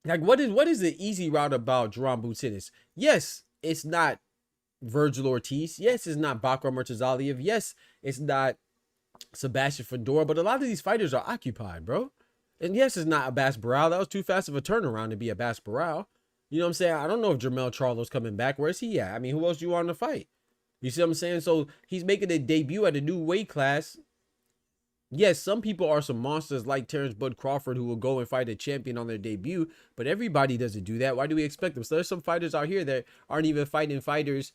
Like, what is the easy route about Jerome Butinez? Yes, it's not Virgil Ortiz. Yes, it's not Bakar Murtazaliev. Yes, it's not Sebastian Fedora. But a lot of these fighters are occupied, bro. And yes, it's not Abbas Barral. That was too fast of a turnaround to be Abbas Barral. You know what I'm saying? I don't know if Jermell Charlo's coming back. Where's he at? I mean, who else do you want to fight? You see what I'm saying? So he's making a debut at a new weight class. Yes, some people are some monsters like Terrence Bud Crawford who will go and fight a champion on their debut, but everybody doesn't do that. Why do we expect them? So there's some fighters out here that aren't even fighting fighters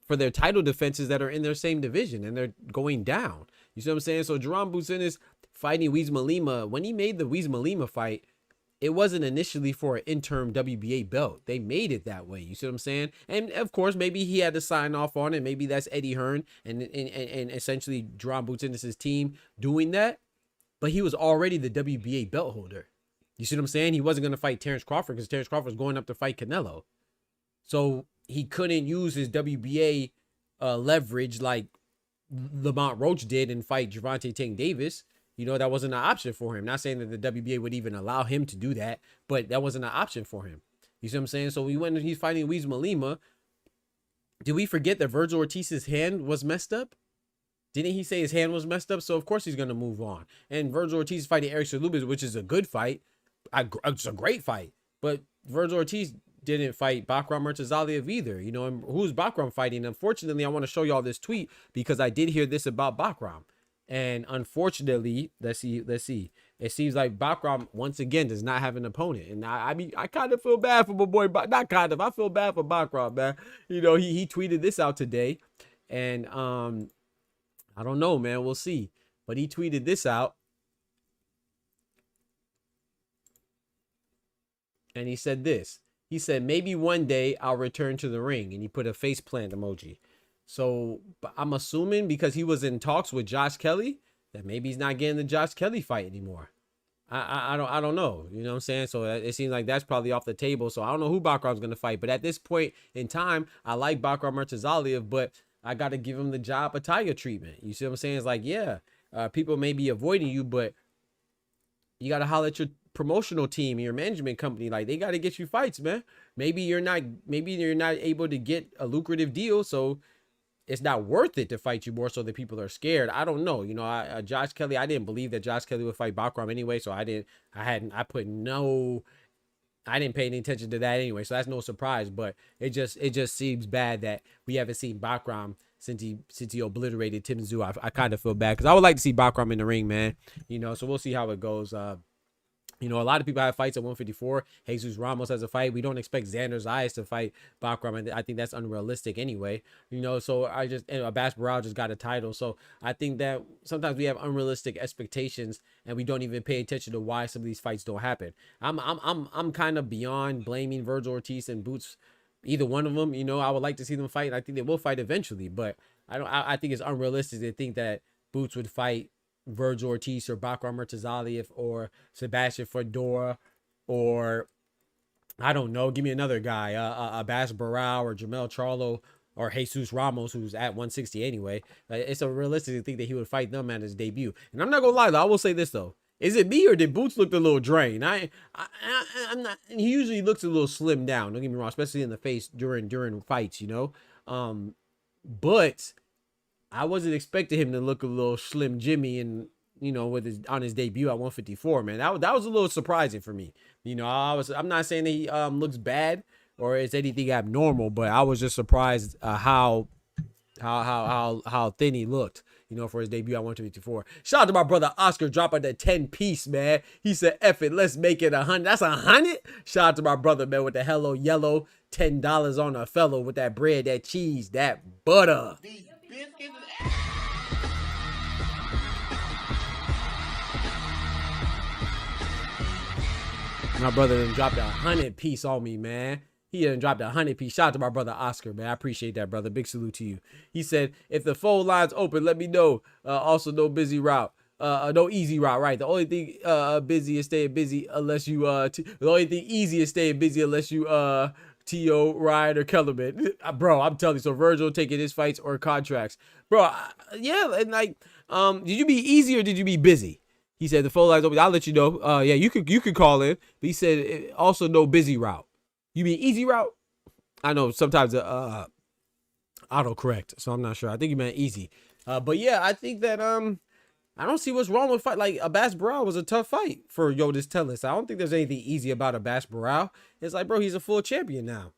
for their title defenses that are in their same division, and they're going down. You see what I'm saying? So Jerome Butinez fighting Weezy Lima, when he made the Weezy Lima fight, it wasn't initially for an interim WBA belt. They made it that way. You see what I'm saying? And of course, maybe he had to sign off on it. Maybe that's Eddie Hearn and essentially Jerome Butinez's team doing that. But he was already the WBA belt holder. You see what I'm saying? He wasn't going to fight Terrence Crawford because Terrence Crawford was going up to fight Canelo. So he couldn't use his WBA leverage like Lamont Roach did and fight Gervonta Tank Davis. You know, that wasn't an option for him. Not saying that the WBA would even allow him to do that, but that wasn't an option for him. You see what I'm saying? So when he's fighting Weezy Lima, did we forget that Virgil Ortiz's hand was messed up? Didn't he say his hand was messed up? So of course he's going to move on. And Virgil Ortiz is fighting Eric Salubis, which is a good fight. It's a great fight. But Virgil Ortiz didn't fight Bakram Murtazaliev either. You know, and who's Bakram fighting? Unfortunately, I want to show y'all this tweet because I did hear this about Bakram. And unfortunately, let's see. It seems like Bakram once again does not have an opponent, and I mean, I kind of feel bad for my boy, but not kind of. I feel bad for Bakram, man. You know, he tweeted this out today, and I don't know, man. We'll see. But he tweeted this out, and he said this. He said, maybe one day I'll return to the ring, and he put a face plant emoji. So I'm assuming because he was in talks with Josh Kelly that maybe he's not getting the Josh Kelly fight anymore. I don't know. You know what I'm saying? So it seems like that's probably off the table. So I don't know who Bakram's going to fight. But at this point in time, I like Bakram Murtazaliev, but I got to give him the job Ataya treatment. You see what I'm saying? It's like, yeah, people may be avoiding you, but you got to holler at your promotional team, your management company. Like, they got to get you fights, man. Maybe you're not able to get a lucrative deal. So it's not worth it to fight you more so that people are scared. I don't know. You know, Josh Kelly, I didn't believe that Josh Kelly would fight Bakram anyway. So I didn't pay any attention to that anyway. So that's no surprise, but it just seems bad that we haven't seen Bakram since he obliterated Tim Tszyu. I kind of feel bad because I would like to see Bakram in the ring, man. You know, so we'll see how it goes. You know, a lot of people have fights at 154. Jesus Ramos has a fight. We don't expect Xander Zayas to fight Bakram, and I think that's unrealistic anyway. You know, so Abbas Barao just got a title. So I think that sometimes we have unrealistic expectations, and we don't even pay attention to why some of these fights don't happen. I'm kind of beyond blaming Virgil Ortiz and Boots, either one of them. You know, I would like to see them fight, and I think they will fight eventually. But I think it's unrealistic to think that Boots would fight Virgil Ortiz or Bakram Murtazaliev or Sebastian Fedora, or I don't know, give me another guy, Abbas Barao or Jamel Charlo or Jesus Ramos, who's at 160 anyway. It's a realistic to think that he would fight them at his debut. And I'm not gonna lie though, I will say this though. Is it me or did Boots look a little drained? I'm not. He usually looks a little slimmed down. Don't get me wrong, especially in the face during fights, you know. But I wasn't expecting him to look a little slim Jimmy and, you know, on his debut at 154, man. That was a little surprising for me. You know, I'm not saying that he looks bad or it's anything abnormal, but I was just surprised how thin he looked, you know, for his debut at 154. Shout out to my brother Oscar dropping the 10 piece, man. He said, F it, let's make it 100. That's 100. Shout out to my brother, man, with the Hello Yellow, $10 on a fellow with that bread, that cheese, that butter. My brother done dropped 100 piece on me, man. He done dropped 100 piece. Shout out to my brother Oscar, man. I appreciate that, brother. Big salute to you. He said, if the phone line's open, let me know. Also, no busy route. No easy route, right? The only thing busy is staying busy unless you the only thing easy is staying busy unless you T.O., Ryan, or Kellerman. Bro, I'm telling you. So Virgil taking his fights or contracts. Bro, yeah, and like, did you be easy or did you be busy? He said the phone line's open. I'll let you know. Yeah, you could call in. But he said also no busy route. You mean easy route? I know sometimes auto correct, so I'm not sure. I think you meant easy. But yeah, I think that I don't see what's wrong with fight. Like, Abbas Barao was a tough fight for Yotis Tellis. I don't think there's anything easy about Abbas Barao. It's like, bro, he's a full champion now.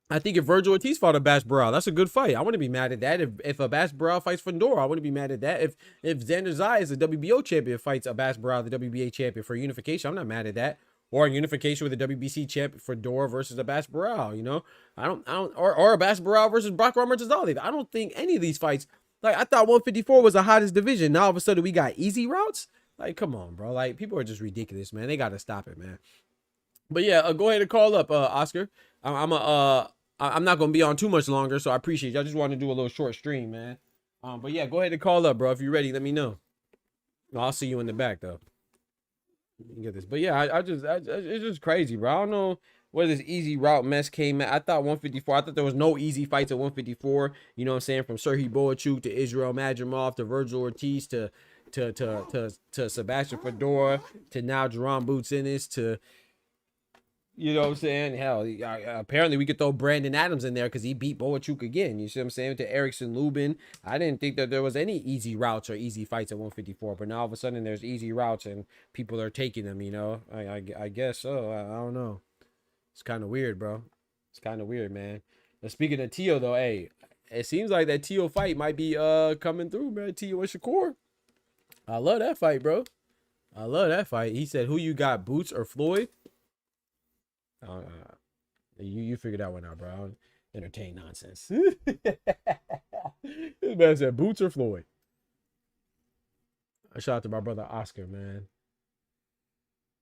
I think if Virgil Ortiz fought Abbas Barao, that's a good fight. I wouldn't be mad at that. If Abbas Barao fights Fedora, I wouldn't be mad at that. If Xander Zayas, the WBO champion, fights Abbas Barao, the WBA champion, for unification, I'm not mad at that. Or unification with the WBC champ Fedora versus Abbas Barao, you know? Or Abbas Barao versus Bakram Murtazaliev. I don't think any of these fights, like, I thought 154 was the hottest division. Now all of a sudden we got easy routes? Like, come on, bro. Like, people are just ridiculous, man. They got to stop it, man. But yeah, go ahead and call up, Oscar. I'm not going to be on too much longer, so I appreciate you. I just want to do a little short stream, man. But yeah, go ahead and call up, bro. If you're ready, let me know. I'll see you in the back, though. You can get this. But yeah, it's just crazy, bro. I don't know where this easy route mess came at. I thought 154. I thought there was no easy fights at 154. You know what I'm saying? From Serhiy Boachuk to Israel Madrimov to Virgil Ortiz to Sebastian Fedora to now Jerome Boots Ennis to, you know what I'm saying? Hell, apparently we could throw Brandon Adams in there because he beat Boachuk again. You see what I'm saying? To Erickson Lubin. I didn't think that there was any easy routes or easy fights at 154, but now all of a sudden there's easy routes and people are taking them, you know? I guess so. I don't know. It's kind of weird, bro. It's kind of weird, man. And speaking of Teo, though, hey, it seems like that Teo fight might be coming through, man. Teo and Shakur. I love that fight, bro. I love that fight. He said, "Who you got, Boots or Floyd?" You figure that one out, bro. I don't entertain nonsense. This man said, "Boots or Floyd." A shout out to my brother Oscar, man.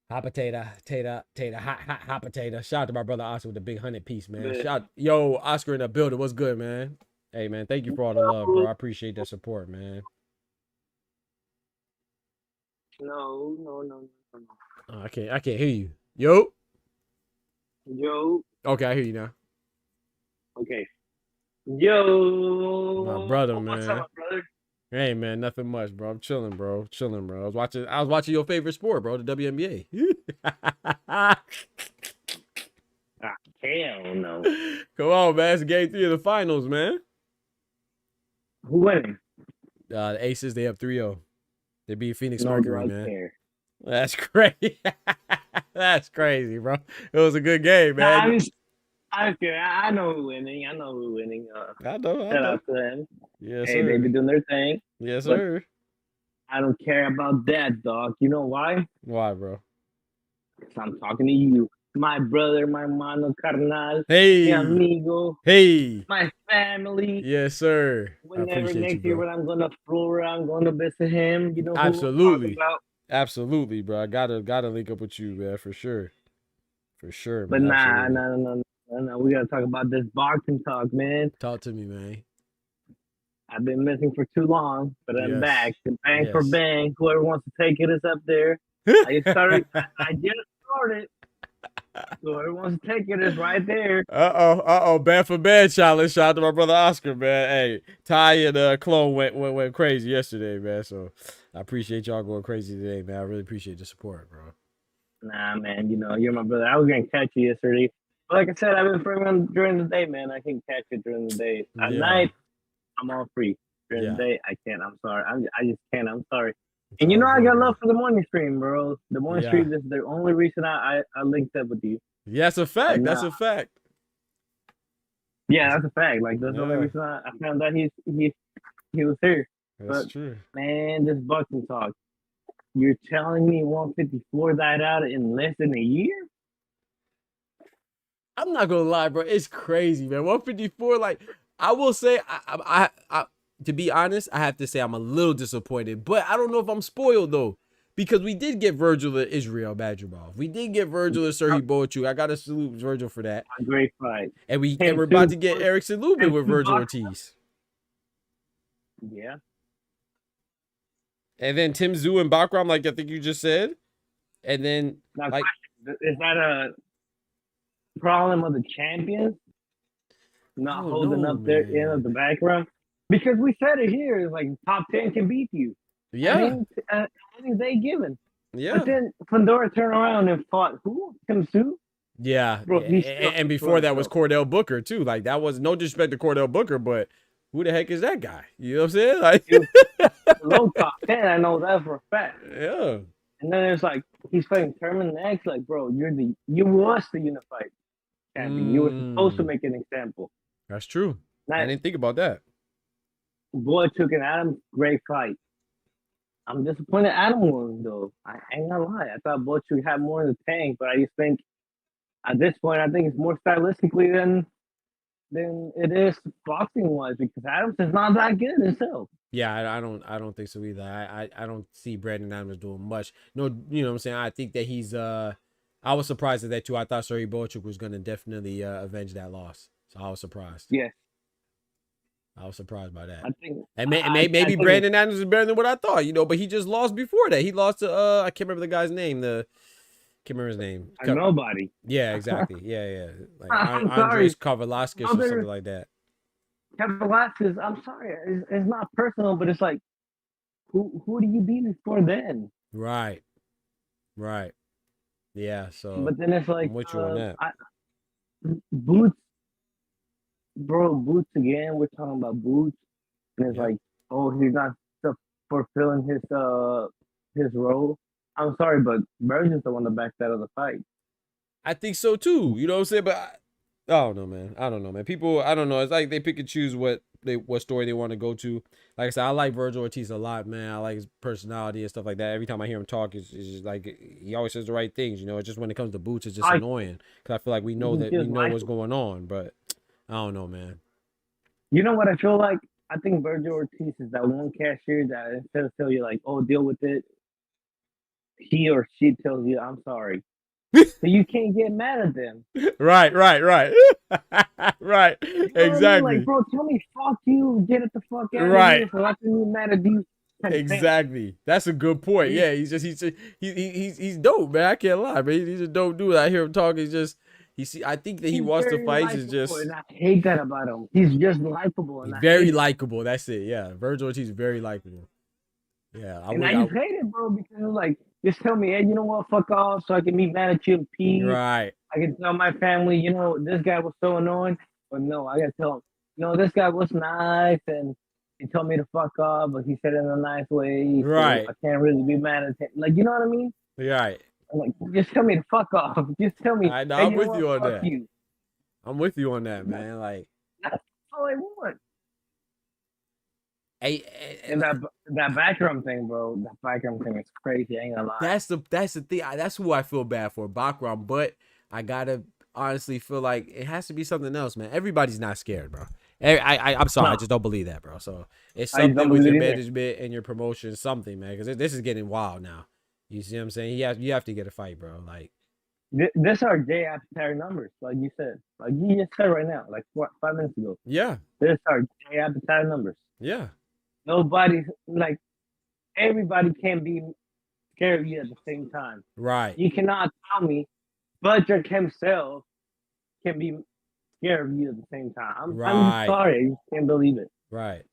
Hot potato, hot potato. Shout out to my brother Oscar with the big 100-piece, man. Yo, Oscar in the building. What's good, man? Hey, man, thank you for all the love, bro. I appreciate that support, man. No. Oh, I can't hear you. Yo. Okay, I hear you now. Okay. Yo. My brother, man. What's up, brother? Hey, man, nothing much, bro. I'm chilling, bro. I was watching your favorite sport, bro, the WNBA. Hell no. Come on, man. It's game 3 of the finals, man. Who winning? The Aces, they up 3-0. They beat Phoenix No Mercury, drugs man. here. That's crazy. That's crazy, bro. It was a good game, man. I know who's winning. I know. Shout out to them. Yes, Hey, sir. they be doing their thing. Yes, but sir. I don't care about that, dog. You know why? Why, bro? 'Cause I'm talking to you. My brother, my mano carnal, Hey. mi amigo, Hey. my family. Yes, sir. I Whenever appreciate next you, year bro. when I'm going to Florida, I'm going to visit him. You know who Absolutely. I'm talking about? Absolutely, bro. I gotta link up with you, man, for sure. For sure, man. But Absolutely. nah. We got to talk about this boxing talk, man. Talk to me, man. I've been missing for too long, but I'm Yes. back. And bang for Yes. bang. Whoever wants to take it is up there. I just started. Whoever wants to take it is right there. Bad for bad challenge. Shout out to my brother Oscar, man. Hey, Ty and Clone went crazy yesterday, man. So I appreciate y'all going crazy today, man. I really appreciate the support, bro. Nah, man. You know, you're my brother. I was going to catch you yesterday. But like I said, I've been free during the day, man. I can catch it during the day. At night, I'm all free. During the day, I can't. I'm sorry. I just can't. I'm sorry. And you know, I got love for the morning stream, bro. The morning stream is the only reason I linked up with you. Yeah, that's a fact. That's a fact. Yeah, that's a fact. Like, that's the only reason I found out he was here. That's true. Man, this boxing talk. You're telling me 154 died out in less than a year? I'm not gonna lie, bro. It's crazy, man. 154. Like, I will say, I to be honest, I have to say I'm a little disappointed, but I don't know if I'm spoiled though, because we did get Virgil and Israel Badgerov. We did get Virgil and Serhii Boachuk. I gotta salute Virgil for that. A great fight. And we're about to get Erickson Lubin with Virgil Ortiz. Yeah. And then Tim Tszyu and Bakram, like I think you just said. And then Now, like, is that a problem of the champions not holding up their end of the background? Because we said it here, it's like top 10 can beat you. Yeah. Any day given. Yeah. But then Fundora turned around and fought who? Tim Tszyu? Yeah. Bro, and before that was Cordell Booker too. Like, that was no disrespect to Cordell Booker, but who the heck is that guy? You know what I'm saying? Like, low top 10, I know that for a fact. Yeah. And then it's like he's fighting Thurman next. Like, bro, you was the unified champion. You were supposed to make an example. That's true. I didn't think about that. Boachuk and Adams, great fight. I'm disappointed Adam won though. I ain't gonna lie. I thought Boachuk had more in the tank, but I just think at this point, I think it's more stylistically than it is boxing wise, because Adams is not that good himself. Yeah, I don't think so either. I don't see Brandon Adams doing much. No, you know what I'm saying? I think that he's I was surprised at that too. I thought Serhii Boachuk was gonna definitely avenge that loss. So I was surprised. Yeah. I was surprised by that. I think, maybe Brandon Adams is better than what I thought, you know, but he just lost before that. He lost to I can't remember the guy's name. Can't remember his name. Nobody. Yeah, exactly. Yeah. Like I'm Andres sorry. Kavalaskis or something like that. Kavalaskis, I'm sorry. It's not personal, but it's like, who do you beat before then? Right. Yeah. So, but then it's like, I'm with you on that. Boots, bro, Boots again. We're talking about Boots, and it's like, oh, he's not fulfilling his role. I'm sorry, but Virgil's the one that backed out of the fight. I think so too. You know what I'm saying? But I don't know, man. I don't know, man. People, I don't know. It's like they pick and choose what story they want to go to. Like I said, I like Virgil Ortiz a lot, man. I like his personality and stuff like that. Every time I hear him talk, it's just like he always says the right things. You know, it's just when it comes to Boots, it's just annoying because I feel like we know what's going on, but I don't know, man. You know what I feel like? I think Virgil Ortiz is that one cashier that instead of telling you like, "Oh, deal with it," he or she tells you, "I'm sorry." So you can't get mad at them. Right. Right. You know Exactly. I mean? Like, bro, tell me, fuck you, get it the fuck out of Right. here. So I can be mad at you. Exactly. That's a good point. Yeah, he's dope, man. I can't lie, man. He's a dope dude. I hear him talk. I think that he wants to fight. Is just. And I hate that about him. He's just likable. He's very likable. That's it. Yeah, Virgil Ortiz is very likable. Yeah, I just hate it, bro, because it's like, just tell me, hey, you know what, fuck off, so I can be mad at you and peace. Right. I can tell my family, you know, this guy was so annoying, but no, I gotta tell him, no, this guy was nice and he told me to fuck off, but he said it in a nice way. Right. So I can't really be mad at him. Like, you know what I mean? Right. I'm like, just tell me to fuck off. Just tell me. I know, hey, I'm with you on that. You. I'm with you on that, man. Like, that's all I want. And that background thing, bro. That background thing is crazy. I ain't gonna lie. That's the thing. That's who I feel bad for, Bakram. But I gotta honestly feel like it has to be something else, man. Everybody's not scared, bro. I'm sorry, I just don't believe that, bro. So it's something with your management and your promotion, something, man. Because this is getting wild now. You see what I'm saying? You have to get a fight, bro. Like this are day after tire numbers, like you said, like you just said right now, like 5 minutes ago. Yeah. This are day after tire numbers. Yeah. Nobody, like, everybody can be scared of you at the same time. Right. You cannot tell me Budrick himself can be scared of you at the same time. I'm sorry. I just can't believe it. Right.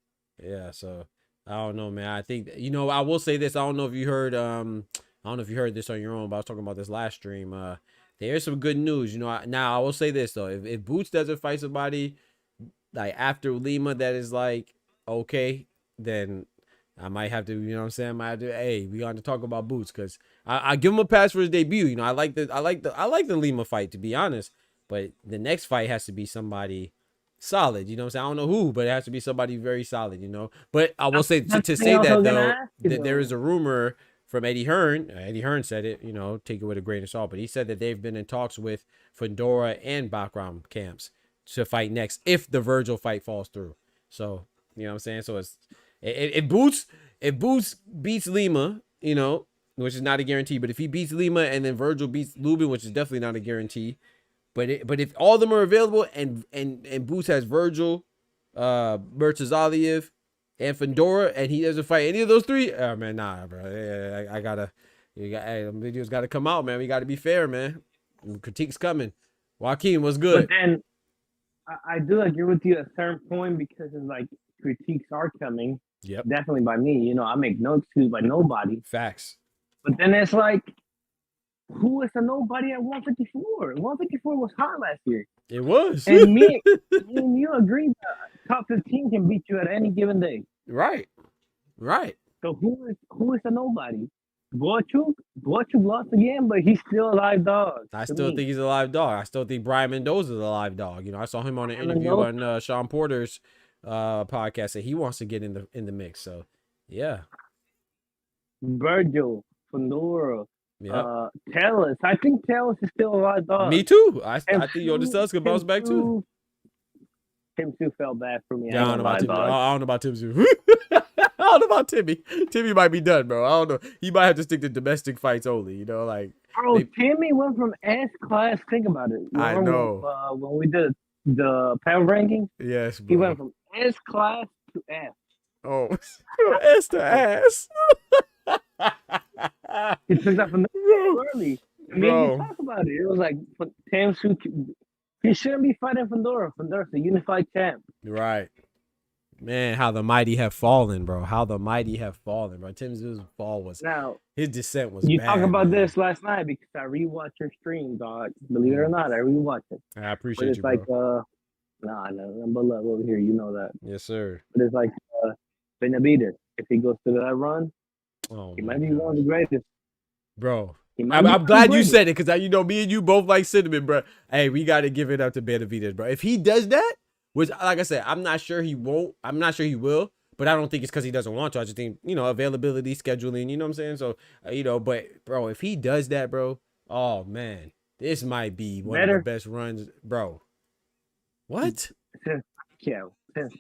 Yeah. So I don't know, man. I think, you know, I will say this. I don't know if you heard, I don't know if you heard this on your own, but I was talking about this last stream. There's some good news. You know, now I will say this though. If Boots doesn't fight somebody like after Lima that is like, okay, then I might have to, you know what I'm saying? I might have to, hey, we got to talk about Boots because I give him a pass for his debut. You know, I like the Lima fight, to be honest. But the next fight has to be somebody solid. You know what I'm saying? I don't know who, but it has to be somebody very solid, you know. But I will say to say that though, that there is a rumor from Eddie Hearn. Eddie Hearn said it, you know, take it with a grain of salt, but he said that they've been in talks with Fedora and Bakram camps to fight next if the Virgil fight falls through. So, you know what I'm saying? So if Boots beats Lima, you know, which is not a guarantee, but if he beats Lima and then Virgil beats Lubin, which is definitely not a guarantee, but if all of them are available and Boots has Virgil, Murtazaliev, and Fedora, and he doesn't fight any of those three, oh man, nah, bro. Them videos gotta come out, man. We gotta be fair, man. Critique's coming. Joaquin, what's good? But then I do agree with you at a certain point because it's like critiques are coming. Yep. Definitely by me. You know, I make no excuse by nobody. Facts. But then it's like, who is a nobody at 154? 154 was hot last year. It was. And me and you agree that top 15 can beat you at any given day. Right. Right. So who is a nobody? Boachuk lost again, but he's still a live dog. I still think he's a live dog. I still think Brian Mendoza's a live dog. You know, I saw him on an interview on Sean Porter's podcast that he wants to get in the mix. So yeah. Virgil, Fedora, Talis. I think Talis is still a live dog. Me too. I think Yodesus can bounce back too. Tim Sue felt bad for me. Yeah, I don't know about Tim Sue. I don't know about Timmy. Timmy might be done, bro. I don't know. He might have to stick to domestic fights only. You know, like. Bro, Timmy went from S class. Think about it. I know. When we did the power ranking. Yes, bro. He went from S class to F. Oh, S to ass. He took that from the early. I mean, you talk about it. It was like Tim Sue. He shouldn't be fighting Fedora. Fedora's a unified champ. Right. Man, how the mighty have fallen, bro. How the mighty have fallen, bro. Tim Sue's fall was his descent was you bad. Talk about this last night because I rewatched your stream, dog. Believe it or not, I rewatched it. I appreciate you, bro. It's like but love over here, you know that. Yes, sir. But it's like Benavidez. If he goes to that run, he might be one of the greatest. Bro, I'm glad you said it because you know me and you both like cinnamon, bro. Hey, we got to give it up to Benavidez, bro. If he does that, which like I said, I'm not sure he won't. I'm not sure he will, but I don't think it's because he doesn't want to. I just think availability, scheduling. You know what I'm saying? So but bro, if he does that, bro, oh man, this might be one of the best runs, bro. What? Since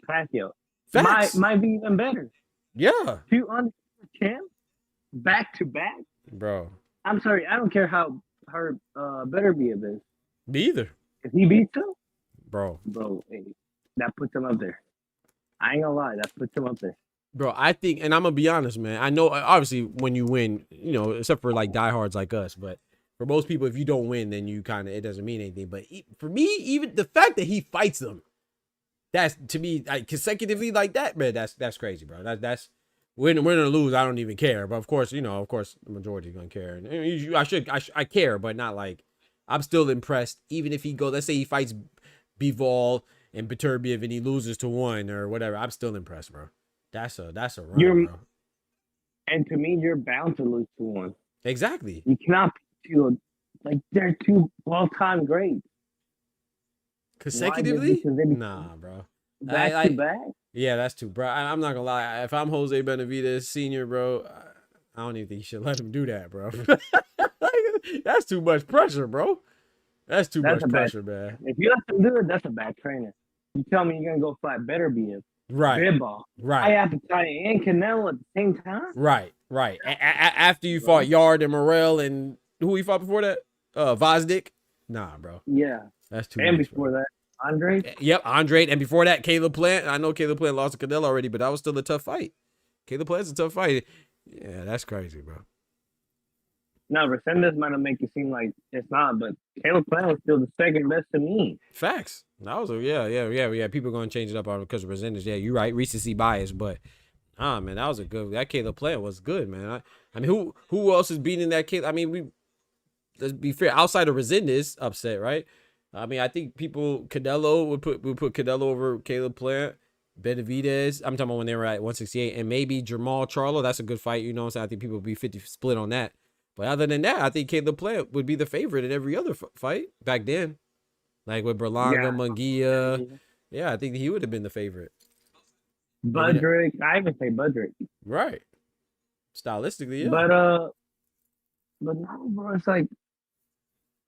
Pacquiao. Facts. Might be even better. Yeah. 2 under champ back to back, bro. I'm sorry, I don't care how hurt Beterbiev is. Me either. If he beats him, bro, hey, that puts him up there. I ain't gonna lie, that puts him up there. Bro, I think, and I'm gonna be honest, man. I know, obviously, when you win, except for like diehards like us, but for most people, if you don't win, then you it doesn't mean anything. But for me, even the fact that he fights them, that's to me like consecutively like that, man. That's crazy, bro. That's win or lose, I don't even care. But of course, the majority is gonna care. And I care, but not like I'm still impressed. Even if he goes, let's say he fights Bivol and Beterbiev and he loses to one or whatever, I'm still impressed, bro. That's a run, bro. And to me, you're bound to lose to one. Exactly. You cannot like they're 2 all-time greats. Consecutively? Nah, bro. Back to back? Yeah, that's too, bro. I'm not gonna lie. If I'm Jose Benavidez Sr., bro, I don't even think you should let him do that, bro. That's too much pressure, bro. That's too much pressure, man. If you let him do it, that's a bad trainer. You tell me you're gonna go fight Beterbiev, right? Pitbull, right? I appetite and Canelo at the same time, right? After you fought Yard and Morrell and who he fought before that, Vosdick. Nah, bro. Yeah, that's too. And much, before bro. that, Andre. Yep, Andre, and before that, Caleb Plant. I know Caleb Plant lost to Canelo already, but that was still a tough fight. Caleb Plant's a tough fight. Yeah, that's crazy, bro. No, Resendez might have make it seem like it's not, but Caleb Plant was still the second best to me. Facts. That was yeah. People are gonna change it up because of Resendez. Yeah, you're right. Recency bias, but man, that Caleb Plant was good, man. I mean, who else is beating that Caleb? I mean, let's be fair. Outside of Resendez upset, right? I mean, I think Canelo would put Canelo over Caleb Plant, Benavidez. I'm talking about when they were at 168, and maybe Jermall Charlo. That's a good fight, you know what I'm saying? I think people would be 50 split on that. But other than that, I think Caleb Plant would be the favorite in every other fight back then. Like with Berlanga, Munguia. Yeah, I think he would have been the favorite. Budrick. I even say Budrick. Right. Stylistically, yeah. But no, bro, it's like,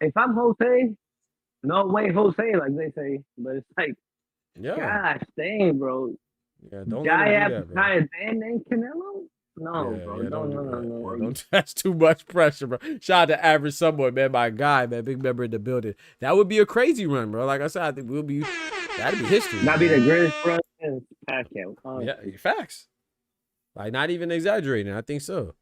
if I'm Jose, no way Jose, like they say. But it's like, gosh dang, bro. Yeah, don't Guy appetite and then Canelo? No, bro. No. That's too much pressure, bro. Shout out to Average Someone, man. My guy, man. Big member in the building. That would be a crazy run, bro. Like I said, I think that'd be history. That'd be the greatest run in Pacquiao. Yeah, facts. Like, not even exaggerating. I think so.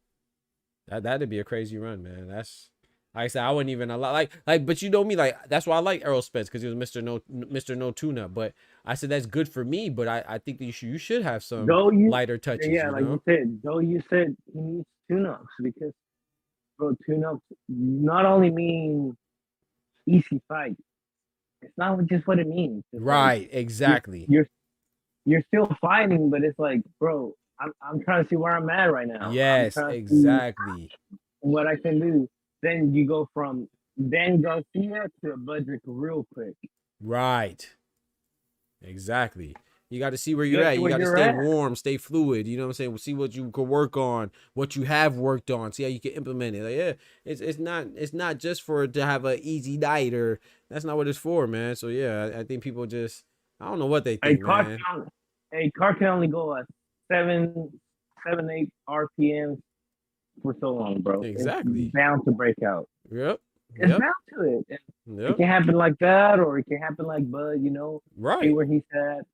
That'd be a crazy run, man. That's, like I said, I wouldn't even allow, like, but you know me, like, that's why I like Errol Spence, because he was Mr. No Tuna. But I said that's good for me, but I think that you should have some lighter touches. Yeah, like you said, you said he needs tune-ups, because, bro, tune-ups not only mean easy fight. It's not just what it means. It's right, like, exactly. You're still fighting, but it's like, bro, I'm trying to see where I'm at right now. Yes, exactly. What I can do. Then you go from Dan Garcia to a Budrick real quick. Right. Exactly. You got to see where you're at. You got to stay warm, stay fluid. You know what I'm saying? See what you can work on, what you have worked on. See how you can implement it. Like, yeah, it's not just for to have an easy night, or that's not what it's for, man. So yeah, I think people just, I don't know what they think, man. A car can only go at 7, 8 RPMs for so long, bro. Exactly. It's bound to break out. Yep. It's bound to it. It can happen like that, or it can happen like Bud, Right. See where he's at.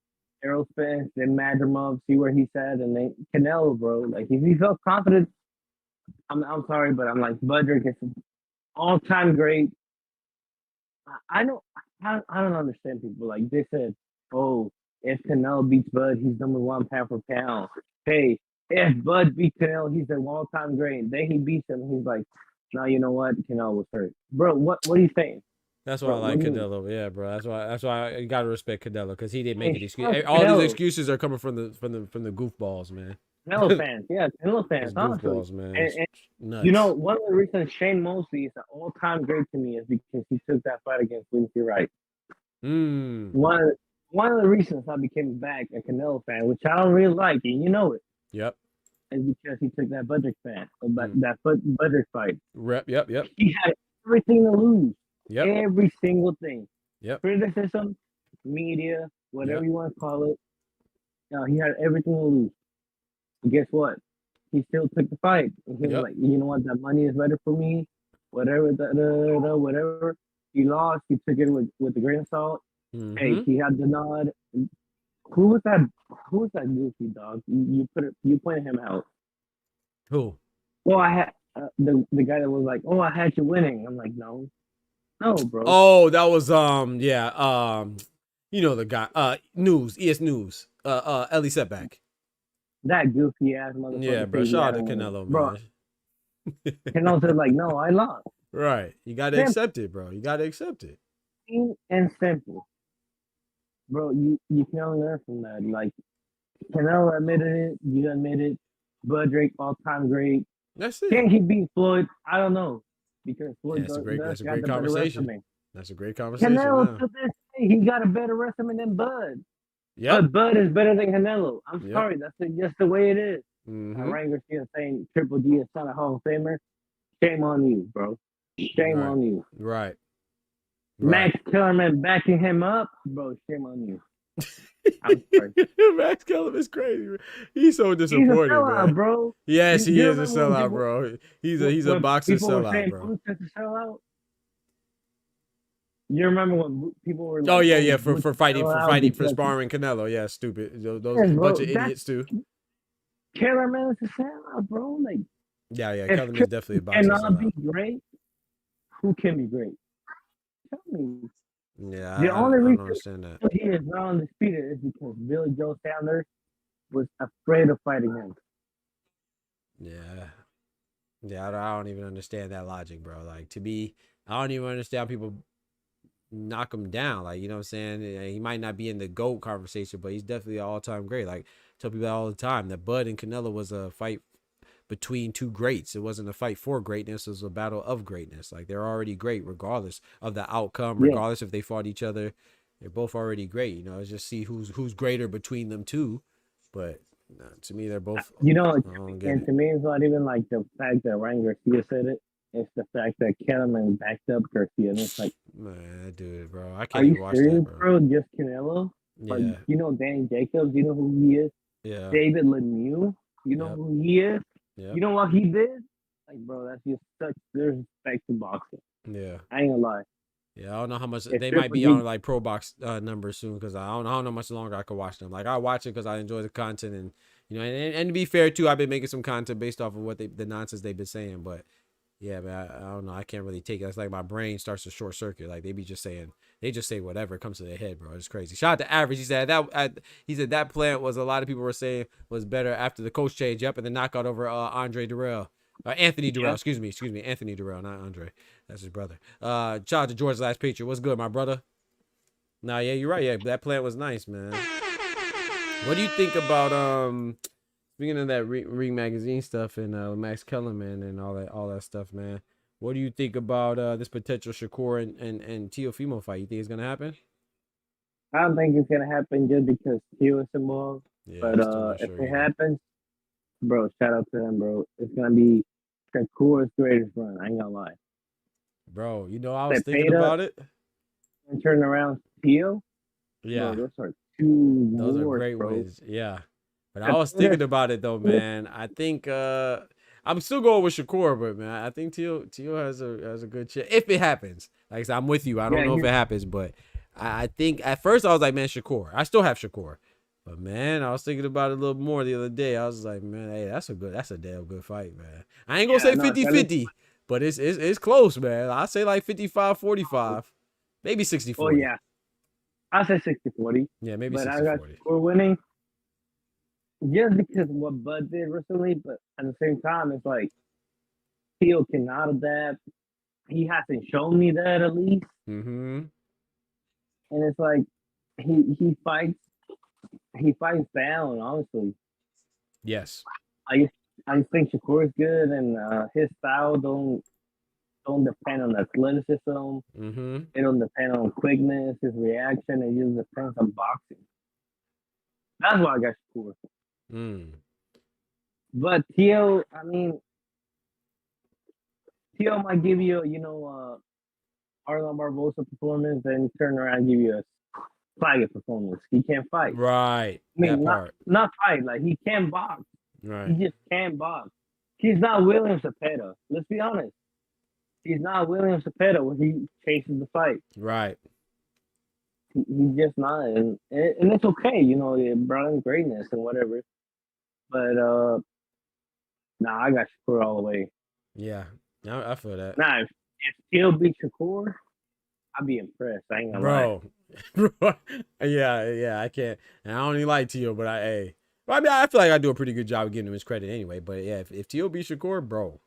Errol Spence, then Madrimov, see where he's at, and then Canelo, bro. Like, if he felt confident, I'm sorry, but I'm like, Budrick is an all-time great. I don't understand people. Like, they said, oh, if Canelo beats Bud, he's number 1 pound for pound. Hey, if Bud beats Canelo, he's an all-time great. Then he beats him, he's like, no, you know what? Canelo was hurt. Bro, what are you saying? That's why I like Canelo. Yeah, bro. That's why you gotta respect Canelo, because he didn't make any excuses. All these excuses are coming from the goofballs, man. Canelo fans, yeah, Canelo fans, It's honestly. goofballs, man. And, It's and nuts. you know, one of the reasons Shane Mosley is an all-time great to me is because he took that fight against Winky Wright. Mm. One of the reasons I became back a Canelo fan, which I don't really like, and you know it, Yep. is because he took that Budrick Mm. that Budrick fight. Yep. He had everything to lose. Yep. Every single thing. Yep. Criticism, media, whatever Yep. you want to call it. He had everything to lose. And guess what? He still took the fight. And he was Yep. like, you know what? That money is better for me. Whatever, whatever. He lost. He took it with a grain of salt. Mhm. Hey, he had the nod. Who was that? Who was that goofy dog? You pointed him out. Who? Well, I had the guy that was like, "Oh, I had you winning." I'm like, no, bro. Oh, that was you know the guy, News, ES News, Ellie Setback. That goofy ass motherfucker. Yeah, bro. said he Shout out had to to win. Canelo, Bro, man. Canelo said like, "No, I lost." Right. You gotta Simple. accept it, bro. You gotta accept it. Plain and simple, bro. You can only learn from that. Like Canelo admitted it. You admitted it. Bud Drake, all-time great. That's it. Can he beat Floyd? I don't know because Floyd Yeah, that's a great got the better conversation. resume. That's a great conversation. Canelo Now. to this day, he got a better resume than Bud. Yep. But Bud is better than Canelo. I'm Yep. sorry, that's just the way it is. Mhm. Ryan Garcia saying Triple G is not a Hall of Famer. Shame on you, bro. Shame Right. on you. Right. Max Kellerman backing him up, bro. Shame on you. I'm sorry. Max Kellerman is crazy. He's so He's a disappointed, sellout, man. bro. Yes, he You is a remember when sellout, people- bro. He's a when boxer people were saying sellout, bro. Boots is a sellout? You remember when people were like, Oh yeah, Boots for is a fighting sellout because sparring Canelo. Yeah, stupid. Those Yes, a bro, bunch of that's- idiots too. Kellerman is a sellout, bro. Like, Yeah. if Kellerman is definitely a boxer cannot be sellout. great, who can be great? Tell me. Yeah, The I only don't reason understand that. he is not undisputed is because Billy Joe Sanders was afraid of fighting him. Yeah. Yeah, I don't even understand that logic, bro. Like, to me, I don't even understand how people knock him down. Like, you know what I'm saying? He might not be in the GOAT conversation, but he's definitely an all-time great. Like, I tell people that all the time, that Bud and Canelo was a fight between two greats. It wasn't a fight for greatness. It was a battle of greatness. Like, they're already great regardless of the outcome, Yeah. regardless if they fought each other. They're both already great. You know, it's just see who's greater between them two. But to me, they're both. You know, I don't get and it. to me, it's not even like the fact that Ryan Garcia said it. It's the fact that Kellerman backed up Garcia. And it's like, Man, dude, bro, I are can't you even watch serious, that, bro. bro? Just Canelo? Yeah, Like, you know Danny Jacobs? You know who he is? yeah, David Lemieux? You know Yep. who he is? yeah, You know what he did? Like, bro, that's just such disrespect to boxing. yeah. I ain't gonna lie. Yeah, I don't know how much If they might be Triple G- on like Pro Box numbers soon because I don't know how much longer I could watch them. Like I watch it because I enjoy the content and you know and to be fair too, I've been making some content based off of what the nonsense they've been saying. But yeah, man, I don't know. I can't really take it. It's like my brain starts to short circuit. Like they just say whatever comes to their head, bro. It's crazy. Shout out to Average. He said that plant was a lot of people were saying was better after the coach change. Yep, and the knockout over Anthony Durrell. Excuse me, Anthony Durrell, not Andre. That's his brother. Shout out to George's Last Picture. What's good, my brother? Nah, yeah, you're right. Yeah, that plant was nice, man. What do you think about speaking of that Ring Magazine stuff and Max Kellerman and all that stuff, man? What do you think about this potential Shakur and Teofimo fight? You think it's gonna happen? I don't think it's gonna happen just because Teo is involved. Yeah, But I'm still not if sure it either. happens, bro, shout out to him, bro. It's gonna be Shakur's greatest run. I ain't gonna lie. Bro, you know I was They thinking paid up. about it. And turn around Teo, Yeah. bro, those are two Those are wars, great bro. wins. Yeah. But I was thinking about it though, man. I think I'm still going with Shakur, but man, I think Teo has a good chance if it happens. Like I said, I'm with you. I don't Yeah, know if it happens, but I think at first I was like, man, Shakur. I still have Shakur. But man, I was thinking about it a little more the other day. I was like, man, hey, that's a damn good fight, man. I ain't gonna say no, 50-50, but it's close, man. I say like 55-45, maybe 60-40. Oh yeah, I said 60-40, Yeah, maybe but I got 60-40. Shakur winning just because of what Bud did recently. But at the same time, it's like Teo cannot adapt. He hasn't shown me that at least, Mm-hmm. and it's like he fights down, honestly. Yes. I just think Shakur is good, and his style don't depend on athleticism. Mm-hmm. It don't depend on quickness, his reaction. It just depends on boxing. That's why I got Shakur. Mm. But Tio, I mean, Tio might give you, Arnold Barbosa performance, then turn around and give you a Flaggett performance. He can't fight. Right. I mean, That part. not fight. Like, he can box. Right. He just can't box. He's not William Cepeda. Let's be honest. He's not William Cepeda when he chases the fight. Right. He's just not, and it's okay. It brought in greatness and whatever. But I got Shakur all the way. Yeah. I feel that. Now, if Teal beat Shakur, I'd be impressed. I ain't gonna lie. Bro. Yeah, I can't. And I don't even like Tio, but I mean, I feel like I do a pretty good job of giving him his credit anyway. But yeah, if Tio beat Shakur, bro,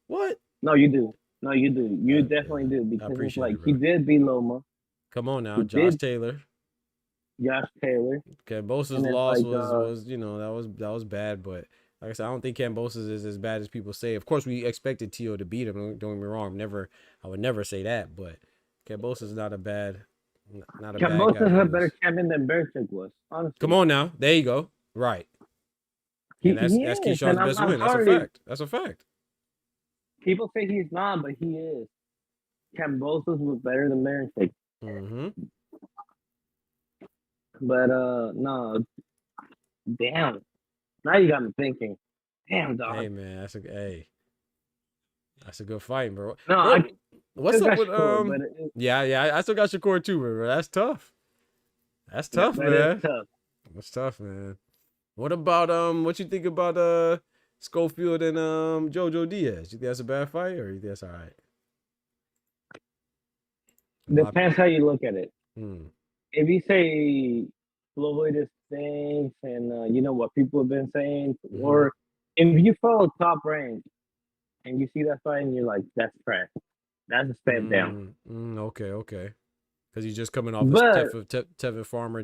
what? No, you do. You definitely do, because it's like he did beat Loma. Come on now, He Josh did. Taylor. Cambosa's loss was that was bad, but like I said, I don't think Cambosa's is as bad as people say. Of course, we expected Tio to beat him. Don't get me wrong. I would never say that, but Cambosa's not a bad guy. Cambosa's a better champion than Berichick was. Honestly. Come on now, there you go. Right. And that's Keyshawn's best win. That's a fact. That's a fact. People say he's not, but he is. Cambosa's was better than Berichick. Mm-hmm. But no, damn. Now you got me thinking. Damn, dog. Hey man, that's a good fight, bro. No, bro, what's up with Shakur, Yeah, I still got Shakur too, bro. That's tough. That's tough, man. That's tough, man. What about what you think about Schofield and Jojo Diaz? You think that's a bad fight, or you think that's all right? Depends how you look at it. If you say Floyd is things and what people have been saying, or if you follow Top Rank and you see that fight and you're like, that's trash. That's a step down. Okay. Because he's just coming off Tevin Farmer,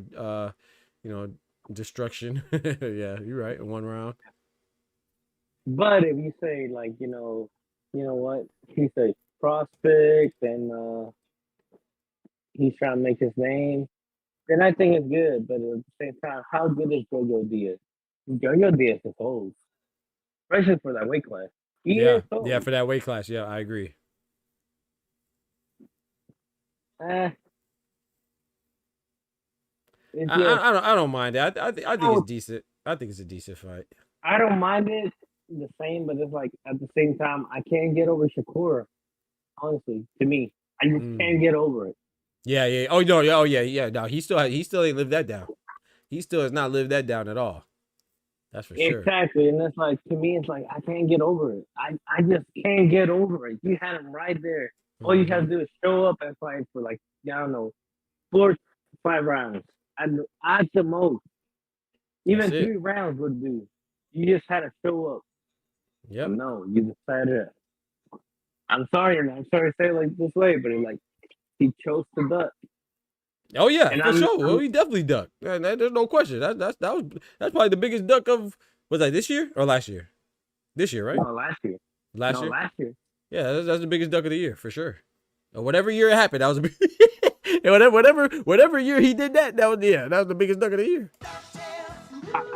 destruction. Yeah, you're right. In one round. But if you say like, you know what? He's a prospect and he's trying to make his name, then I think it's good. But at the same time, how good is Jojo Diaz? Jojo Diaz is old, especially for that weight class. Yeah, for that weight class. Yeah, I agree. I don't mind it. I think it's decent. I think it's a decent fight. I don't mind it the same, but it's like at the same time, I can't get over Shakur. Honestly, to me, I just can't get over it. Yeah. Oh no, yeah. No, he still ain't lived that down. He still has not lived that down at all. That's for sure. Exactly, and it's like, to me, it's like I can't get over it. I just can't get over it. You had him right there. All you have to do is show up and fight for like, I don't know, 4 to 5 rounds at the most. Even 3 rounds would do. You just had to show up. Yep. No, you decided. I'm sorry to say it like this way, but it's like he chose to duck. Oh yeah, for sure. Well, he definitely ducked. There's no question. That's probably the biggest duck of, was that this year or last year? This year, right? No, last year. Last year. Yeah, that's the biggest duck of the year for sure. Or whatever year it happened, that was a big. whatever year he did that was the biggest duck of the year.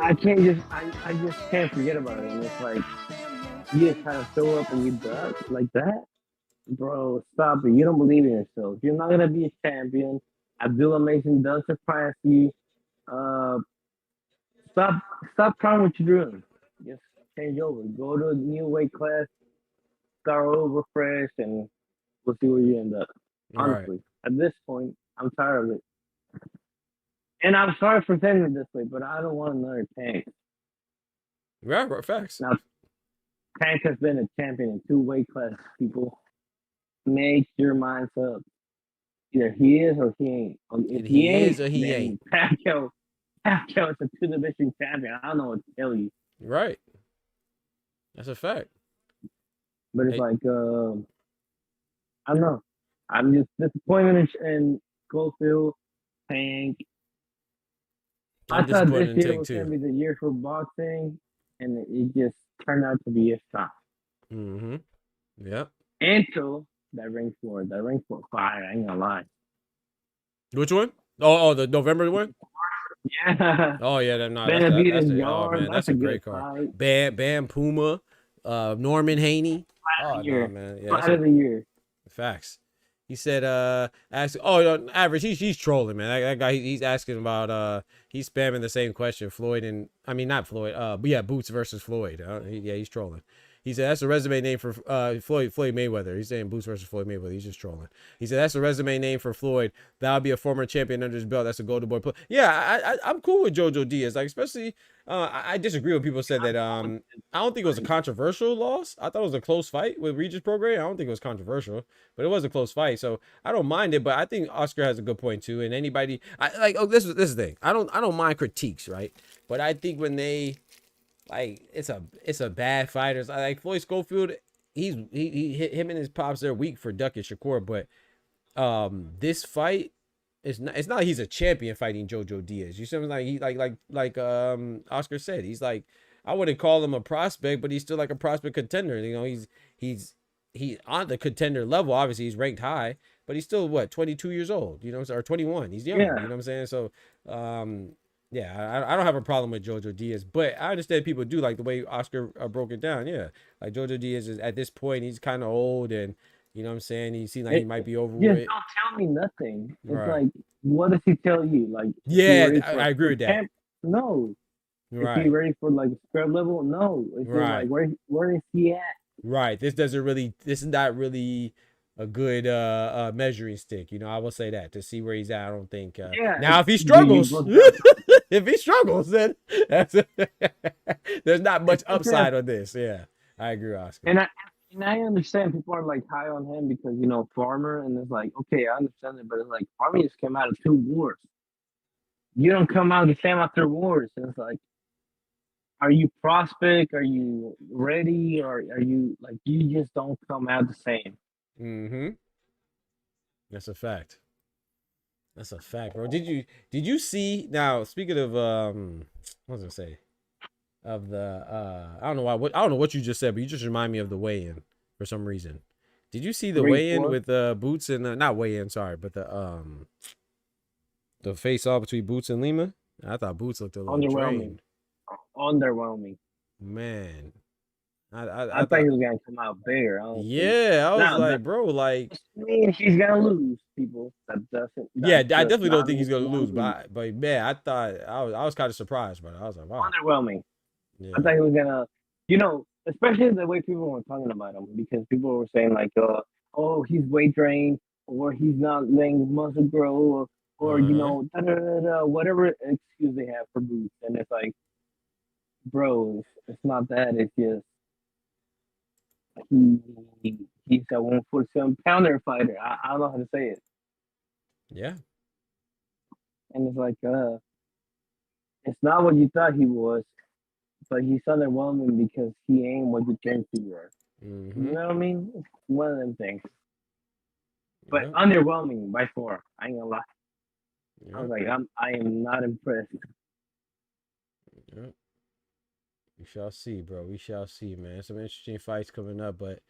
I just can't forget about it. And it's like, you just kind of show up and you duck like that, bro. Stop it. You don't believe in yourself. You're not gonna be a champion. Abdullah Mason does surprise you. Stop trying what you're doing. Just change over. Go to a new weight class. Start over fresh, and we'll see where you end up. Honestly, at this point, I'm tired of it. And I'm sorry for saying it this way, but I don't want another Tank. Right, facts. Now, Tank has been a champion in 2 weight classes, people. Make your minds up. Either he is or he ain't. If he is or he ain't. Pacquiao is a 2-division champion. I don't know what to tell you. Right. That's a fact. But it's like, I don't know. I'm just disappointed in Schofield, Tank. I thought this year was going to be the year for boxing. and it just turned out to be a shot. Mm-hmm. Yep. Until that ring four fire. I ain't gonna lie. Which one? Oh, the November one. Yeah, Oh yeah, no, Benavidez oh Yard. man, That's that's a a good great card. fight. Bam Puma, Norman Haney. Fight Oh of the no, year. man, yeah, Fight of the year. facts. He said, average. He's trolling, man. That guy, he's asking about, he's spamming the same question. Floyd and I mean not Floyd, but yeah, Boots versus Floyd. He's trolling. He said that's a resume name for Floyd Mayweather. He's saying Boots versus Floyd Mayweather. He's just trolling. He said that's a resume name for Floyd. That would be a former champion under his belt. That's a golden boy play. Yeah, I'm cool with JoJo Diaz. Like especially, I disagree when people said that. I don't think it was a controversial loss. I thought it was a close fight with Regis Prograis. I don't think it was controversial, but it was a close fight. So I don't mind it. But I think Oscar has a good point too. And anybody, this is the thing. I don't mind critiques, right? But I think when they like it's a bad fighter. Like Floyd Schofield, he hit him and his pops. They're weak for Duck and Shakur, but this fight it's not like he's a champion fighting JoJo Diaz. You see what I'm like Oscar said, he's like I wouldn't call him a prospect, but he's still like a prospect contender. You know, he's on the contender level. Obviously, he's ranked high, but he's still 22 years old. You know, or 21. He's young. Yeah. You know what I'm saying? So yeah, I don't have a problem with JoJo Diaz, but I understand people do like the way Oscar broke it down. Yeah, like JoJo Diaz is at this point, he's kind of old, and you know what I'm saying. He seems like he might be over Just it. don't tell me nothing. It's Right. like, what does he tell you? Like, Yeah, I agree with that. camp? No. Is he Right, ready for like scrub level? No. It's just Right. like where is he at? right. This is not really a good measuring stick. You know, I will say that to see where he's at. I don't think. Yeah. Now, if he you struggles, look if he struggles, then there's not much upside on this. Yeah, I agree, Oscar. And I understand people are like high on him because Farmer, and it's like, okay, I understand it, but it's like Farmer just came out of 2 wars. You don't come out the same after wars. And it's like, are you prospect? Are you ready? Or are you like you just don't come out the same? Mm-hmm. That's a fact. That's a fact, bro. Did you see now? Speaking of what was I gonna say? Of the I don't know what you just said, but you just remind me of the weigh-in for some reason. Did you see the weigh-in with Boots and not weigh-in, sorry, but the face-off between Boots and Lima? I thought Boots looked a little drained. Underwhelming. Man, I thought he was gonna come out bigger. I was like, bro, like. I mean, he's gonna lose, people. That doesn't. Yeah, I definitely don't think he's gonna lose, but man, I thought I was kind of surprised, but I was like, wow. Underwhelming. Yeah. I thought he was gonna, especially the way people were talking about him, because people were saying like, oh, he's weight drained, or he's not letting his muscle grow, or whatever excuse they have for Boots, and it's like, bro, it's not that. It's just he's a 147-pounder fighter. I don't know how to say it. Yeah. And it's like, it's not what you thought he was, but he's underwhelming because he ain't what you think he was. Mm-hmm. You know what I mean? It's one of them things. But Yep. underwhelming by far. I ain't gonna lie. Yep. I was like, I am not impressed. Yep. We shall see, bro. We shall see, man. Some interesting fights coming up, but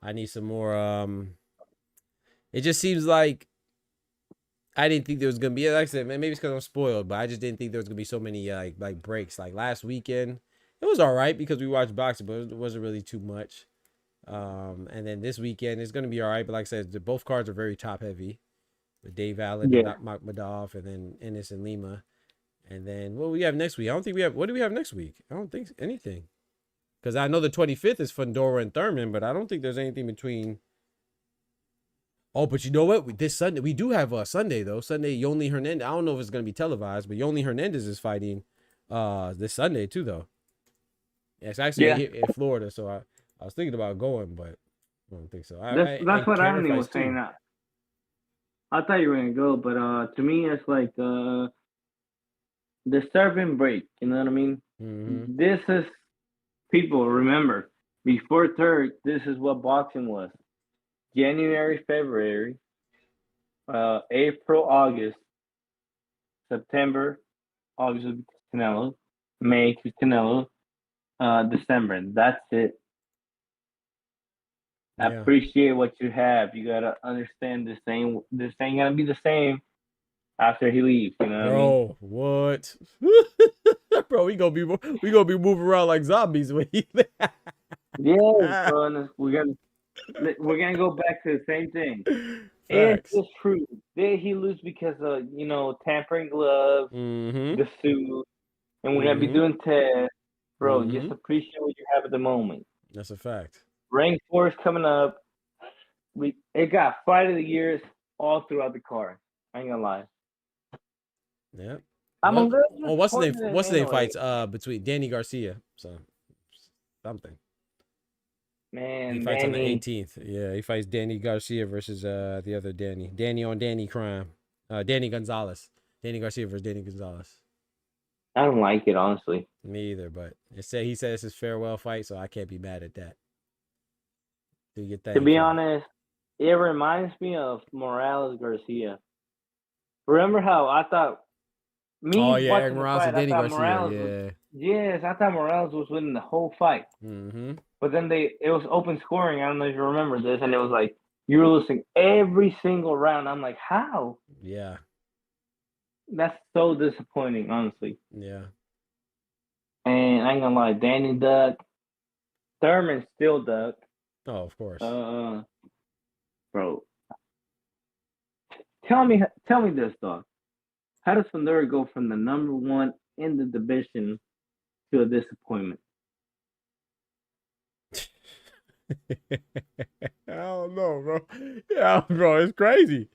I need some more. It just seems like I didn't think there was gonna be, like I said, man, maybe it's because I'm spoiled, but I just didn't think there was gonna be so many like breaks. Like last weekend, it was all right because we watched boxing, but it wasn't really too much. And then this weekend it's gonna be all right, but like I said, both cards are very top heavy with Dave Allen, Yeah. Madoff, and then Ennis and Lima. And then what we have next week? I don't think we have. What do we have next week? I don't think anything. Because I know the 25th is Fundora and Thurman, but I don't think there's anything between. Oh, but you know what? This Sunday we do have a Sunday though. Sunday, Yonli Hernandez. I don't know if it's gonna be televised, but Yonli Hernandez is fighting this Sunday too, though. Yeah, it's actually here in Florida, so I was thinking about going, but I don't think so. That's what Anthony was saying. I thought you were gonna go, but to me it's like the serving break. You know what I mean? Mm-hmm. This is, people remember, before Turk, this is what boxing was. January, February, April, August, September, August with Canelo, May with Canelo, December. That's it. Yeah. Appreciate what you have. You gotta understand this ain't gonna be the same after he leaves. You know what I mean? Bro, what? Bro, we gonna be moving around like zombies when he Yeah, bro. And we're gonna go back to the same thing. If Facts. it's true, did he lose because of tampering gloves, Mm-hmm. the suit, and we're gonna be Mm-hmm. doing tests, bro? Mm-hmm. Just appreciate what you have at the moment. That's a fact. Rank 4 is coming up. It got fight of the years all throughout the card. I ain't gonna lie. Yeah. I'm What, a little what's the name? disappointed What's the name anyway. fights between Danny Garcia? So something. Man, He fights on the Danny. 18th. Yeah, he fights Danny Garcia versus the other Danny. Danny on Danny crime. Danny Gonzalez. Danny Garcia versus Danny Gonzalez. I don't like it, honestly. Me either, but he said it's his farewell fight, so I can't be mad at that. Do your thing. To be fam. honest, it reminds me of Morales Garcia. Remember how I thought Oh yeah, watching Eric the Morales fight, and I Danny thought Garcia. Morales Yeah. yes, I thought Morales was winning the whole fight. Mm-hmm. But then it was open scoring. I don't know if you remember this, and it was like you were losing every single round. I'm like, how? Yeah. That's so disappointing, honestly. Yeah. And I ain't gonna lie, Danny duck, Thurman still duck. Oh, of course. Bro, tell me this, dog. How does Fundura go from the number one in the division to a disappointment? I don't know, bro. Yeah, bro, it's crazy.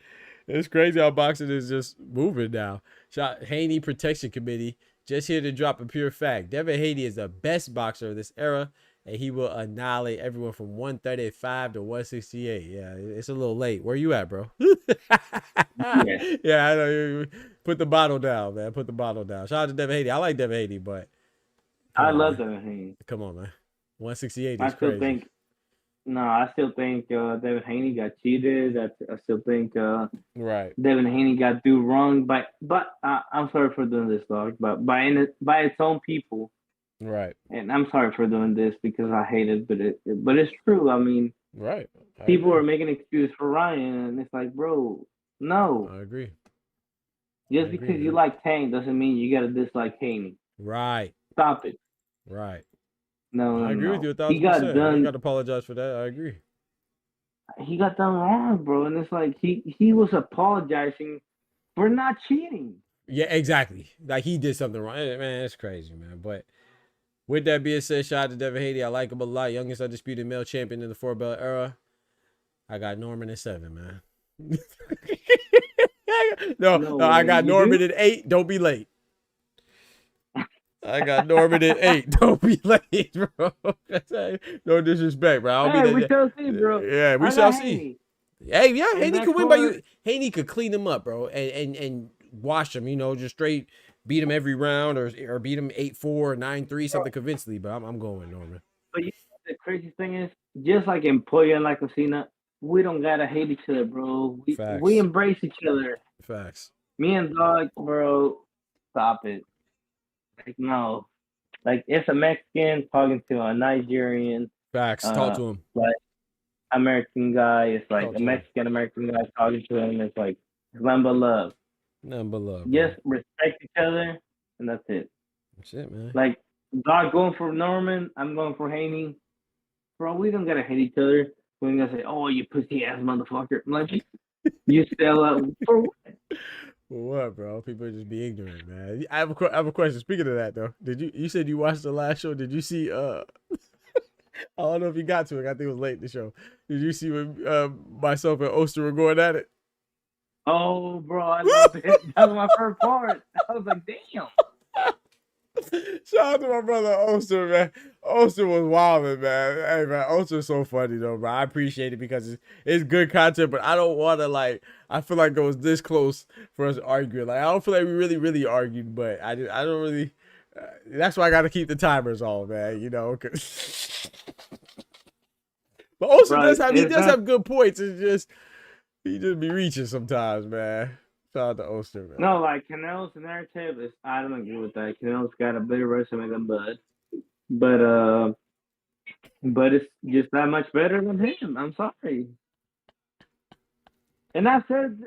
It's crazy how boxing is just moving now. Haney Protection Committee just here to drop a pure fact. Devin Haney is the best boxer of this era, and he will annihilate everyone from 135 to 168. Yeah, it's a little late. Where you at, bro? Yeah, I know. Put the bottle down, man. Put the bottle down. Shout out to Devin Haney. I like Devin Haney, but I love Devin Haney. Come on, man. 168 I is still crazy. think Devin Haney got cheated. I still think Right. Devin Haney got do wrong. But I'm sorry for doing this, dog. But by its own people. Right. And I'm sorry for doing this because I hate it, but it's true. I mean, right. People are making excuses for Ryan, and it's like, bro, no. I agree. Just because you like Tank doesn't mean you gotta dislike Haney. Right. Stop it. Right. No, I agree with you 1,000%. He got done. You got to apologize for that. I agree. He got done wrong, bro, and it's like he was apologizing for not cheating. Yeah, exactly. Like he did something wrong. Man, it's crazy, man. But with that being said, shout out to Devin Haney. I like him a lot. Youngest undisputed male champion in the 4-belt era. I got Norman at 7, man. No, I got Norman at 8. Don't be late. I got Norman at 8. Don't be late, bro. No disrespect, bro. We shall see, bro. Yeah, we shall see. Hey, yeah, Haney could win by you. Haney could clean him up, bro, and wash him. Just straight beat him every round, or beat him 8-4, 9-3, something convincingly. But I'm going Norman. But the crazy thing is, just like in Pollo and La Cocina, we don't gotta hate each other, bro. We embrace each other. Facts. Me and Dog, bro, stop it. Like, no. Like, it's a Mexican talking to a Nigerian. Facts. Talk to him. Like, American guy. It's like a Mexican-American guy talking to him. It's like, it's nothing but love. Nothing but love. Just respect each other, and that's it. That's it, man. Like, Dog going for Norman, I'm going for Haney. Bro, we don't gotta hate each other. We're gonna say, "Oh, you pussy-ass motherfucker." I'm like, you sell out for what? What, bro? People just be ignorant, man. I have a question. Speaking of that, though, you said you watched the last show? Did you see? I don't know if you got to it. I think it was late in the show. Did you see when myself and Oster were going at it? Oh, bro, I love it. That was my first part. I was like, damn. Shout out to my brother Oster, man. Oster was wilding, man. Hey, man, Oster's so funny, though, bro. I appreciate it because it's good content, but I don't want to, I feel like it was this close for us arguing. I don't feel like we really, really argued, but I don't really, that's why I got to keep the timers on, man, But Oster does have good points. It's just, he just be reaching sometimes, man. Shout out to Oster, man. No, like Canelo's narrative is, I don't agree with that. Canelo's got a better resume than Bud. but it's just that much better than him. I'm sorry. And I said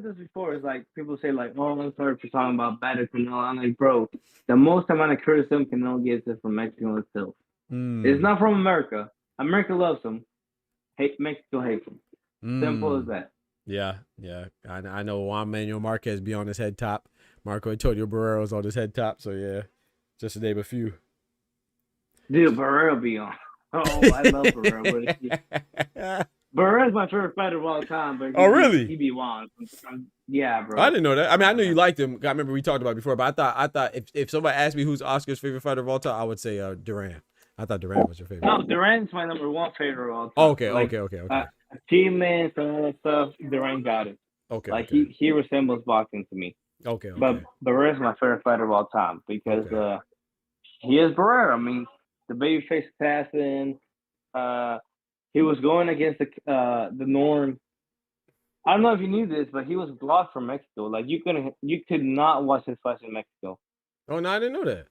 this before. It's like people say like, "Oh, I'm sorry for talking about better Canelo." I'm like, bro, the most amount of criticism Canelo gets is from Mexico itself. It's not from America. America loves him. Mexico hates him. Simple as that. Yeah. I know Juan Manuel Marquez be on his head top. Marco Antonio Barrero's on his head top. So yeah, just to name a few. Dude, Barrero be on. Oh, I love Barrero. Barrero's my favorite fighter of all time. But really? He be wild. Yeah, bro. I didn't know that. I mean, I knew you liked him. I remember we talked about it before, but I thought if somebody asked me who's Oscar's favorite fighter of all time, I would say Duran. I thought Duran was your favorite. No, Duran's my number one favorite of all time. Oh, okay. Achievements and all that stuff, Duran got it. Okay. Like he resembles boxing to me. Okay. But Barrera's my favorite fighter of all time because he is Barrera. I mean, the babyface assassin. He was going against the norm. I don't know if you knew this, but he was blocked from Mexico. Like you could not watch his fights in Mexico. Oh no, I didn't know that.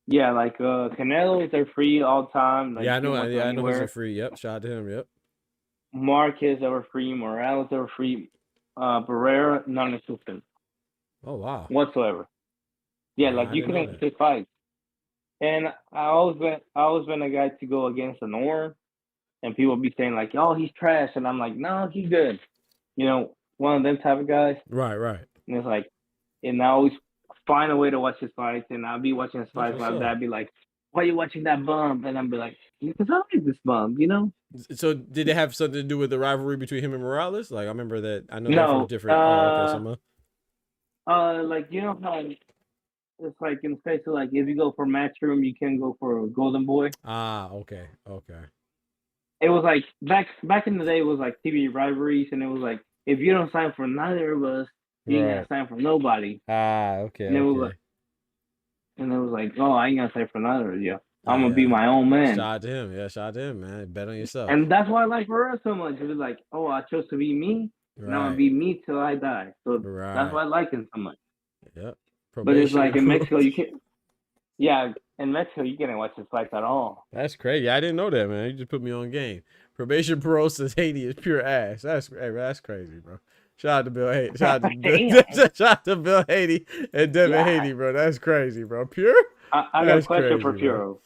Yeah, like Canelo, they're free all the time. Like, I know he's free. Yep, shout out to him. Yep. Marquez, they were free. Morales, they were free. Barrera, non-existent. Oh wow. Whatsoever. Yeah, like you couldn't pick fights. And I always been a guy to go against the norm, and people be saying like, "Oh, he's trash," and I'm like, "No, he's good." You know, one of them type of guys. Right. And it's like, and I always find a way to watch his fights, and I'll be watching his fights. My dad be like, "Why are you watching that bum?" And I'll be like, "Because I like this bum," you know. So did it have something to do with the rivalry between him and Morales? Like I remember that. I know they're from different. Like you know how it's like in the States, like if you go for Matchroom, you can go for Golden Boy. Ah, okay. It was like back in the day, it was like TV rivalries, and it was like if you don't sign for neither of us, you ain't gonna sign for nobody. Ah, okay. And it was like, oh, I ain't gonna sign for neither of you. I'm gonna be my own man. Shout out to him. Yeah, shout out to him, man. Bet on yourself. And that's why I like Barrera so much. It was like, oh, I chose to be me. Right. Now I'm gonna be me till I die. So that's why I like him so much. Yep. But it's like in Mexico, you can't. Yeah, in Mexico, you can't watch his fights at all. That's crazy. I didn't know that, man. You just put me on game. Probation Pro says Haiti is pure ass. That's crazy, bro. Shout out to Bill Haiti. Shout out to Bill Haiti and Devin Haiti, bro. That's crazy, bro. Pure? I got a question for Puro.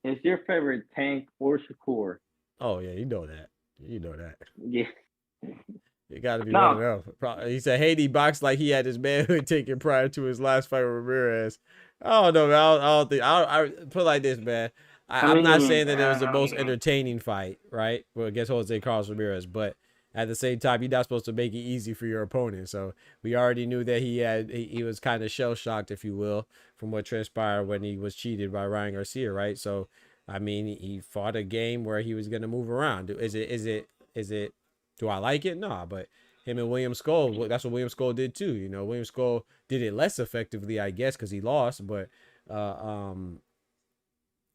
Is your favorite Tank or Shakur? Oh yeah, you know that. Yeah. It got to be one of them. He said Haiti boxed like he had his manhood taken prior to his last fight with Ramirez. I don't know, man. I don't think. I put it like this, man. I'm not saying that it was the most entertaining fight, right? Well, against Jose Carlos Ramirez, but at the same time, you're not supposed to make it easy for your opponent. So we already knew that he was kind of shell shocked, if you will, from what transpired when he was cheated by Ryan Garcia, right? So I mean, he fought a game where he was going to move around. Is it? Do I like it? Nah, but him and William Skull, that's what William Skull did too. You know, William Skull did it less effectively, I guess, because he lost. But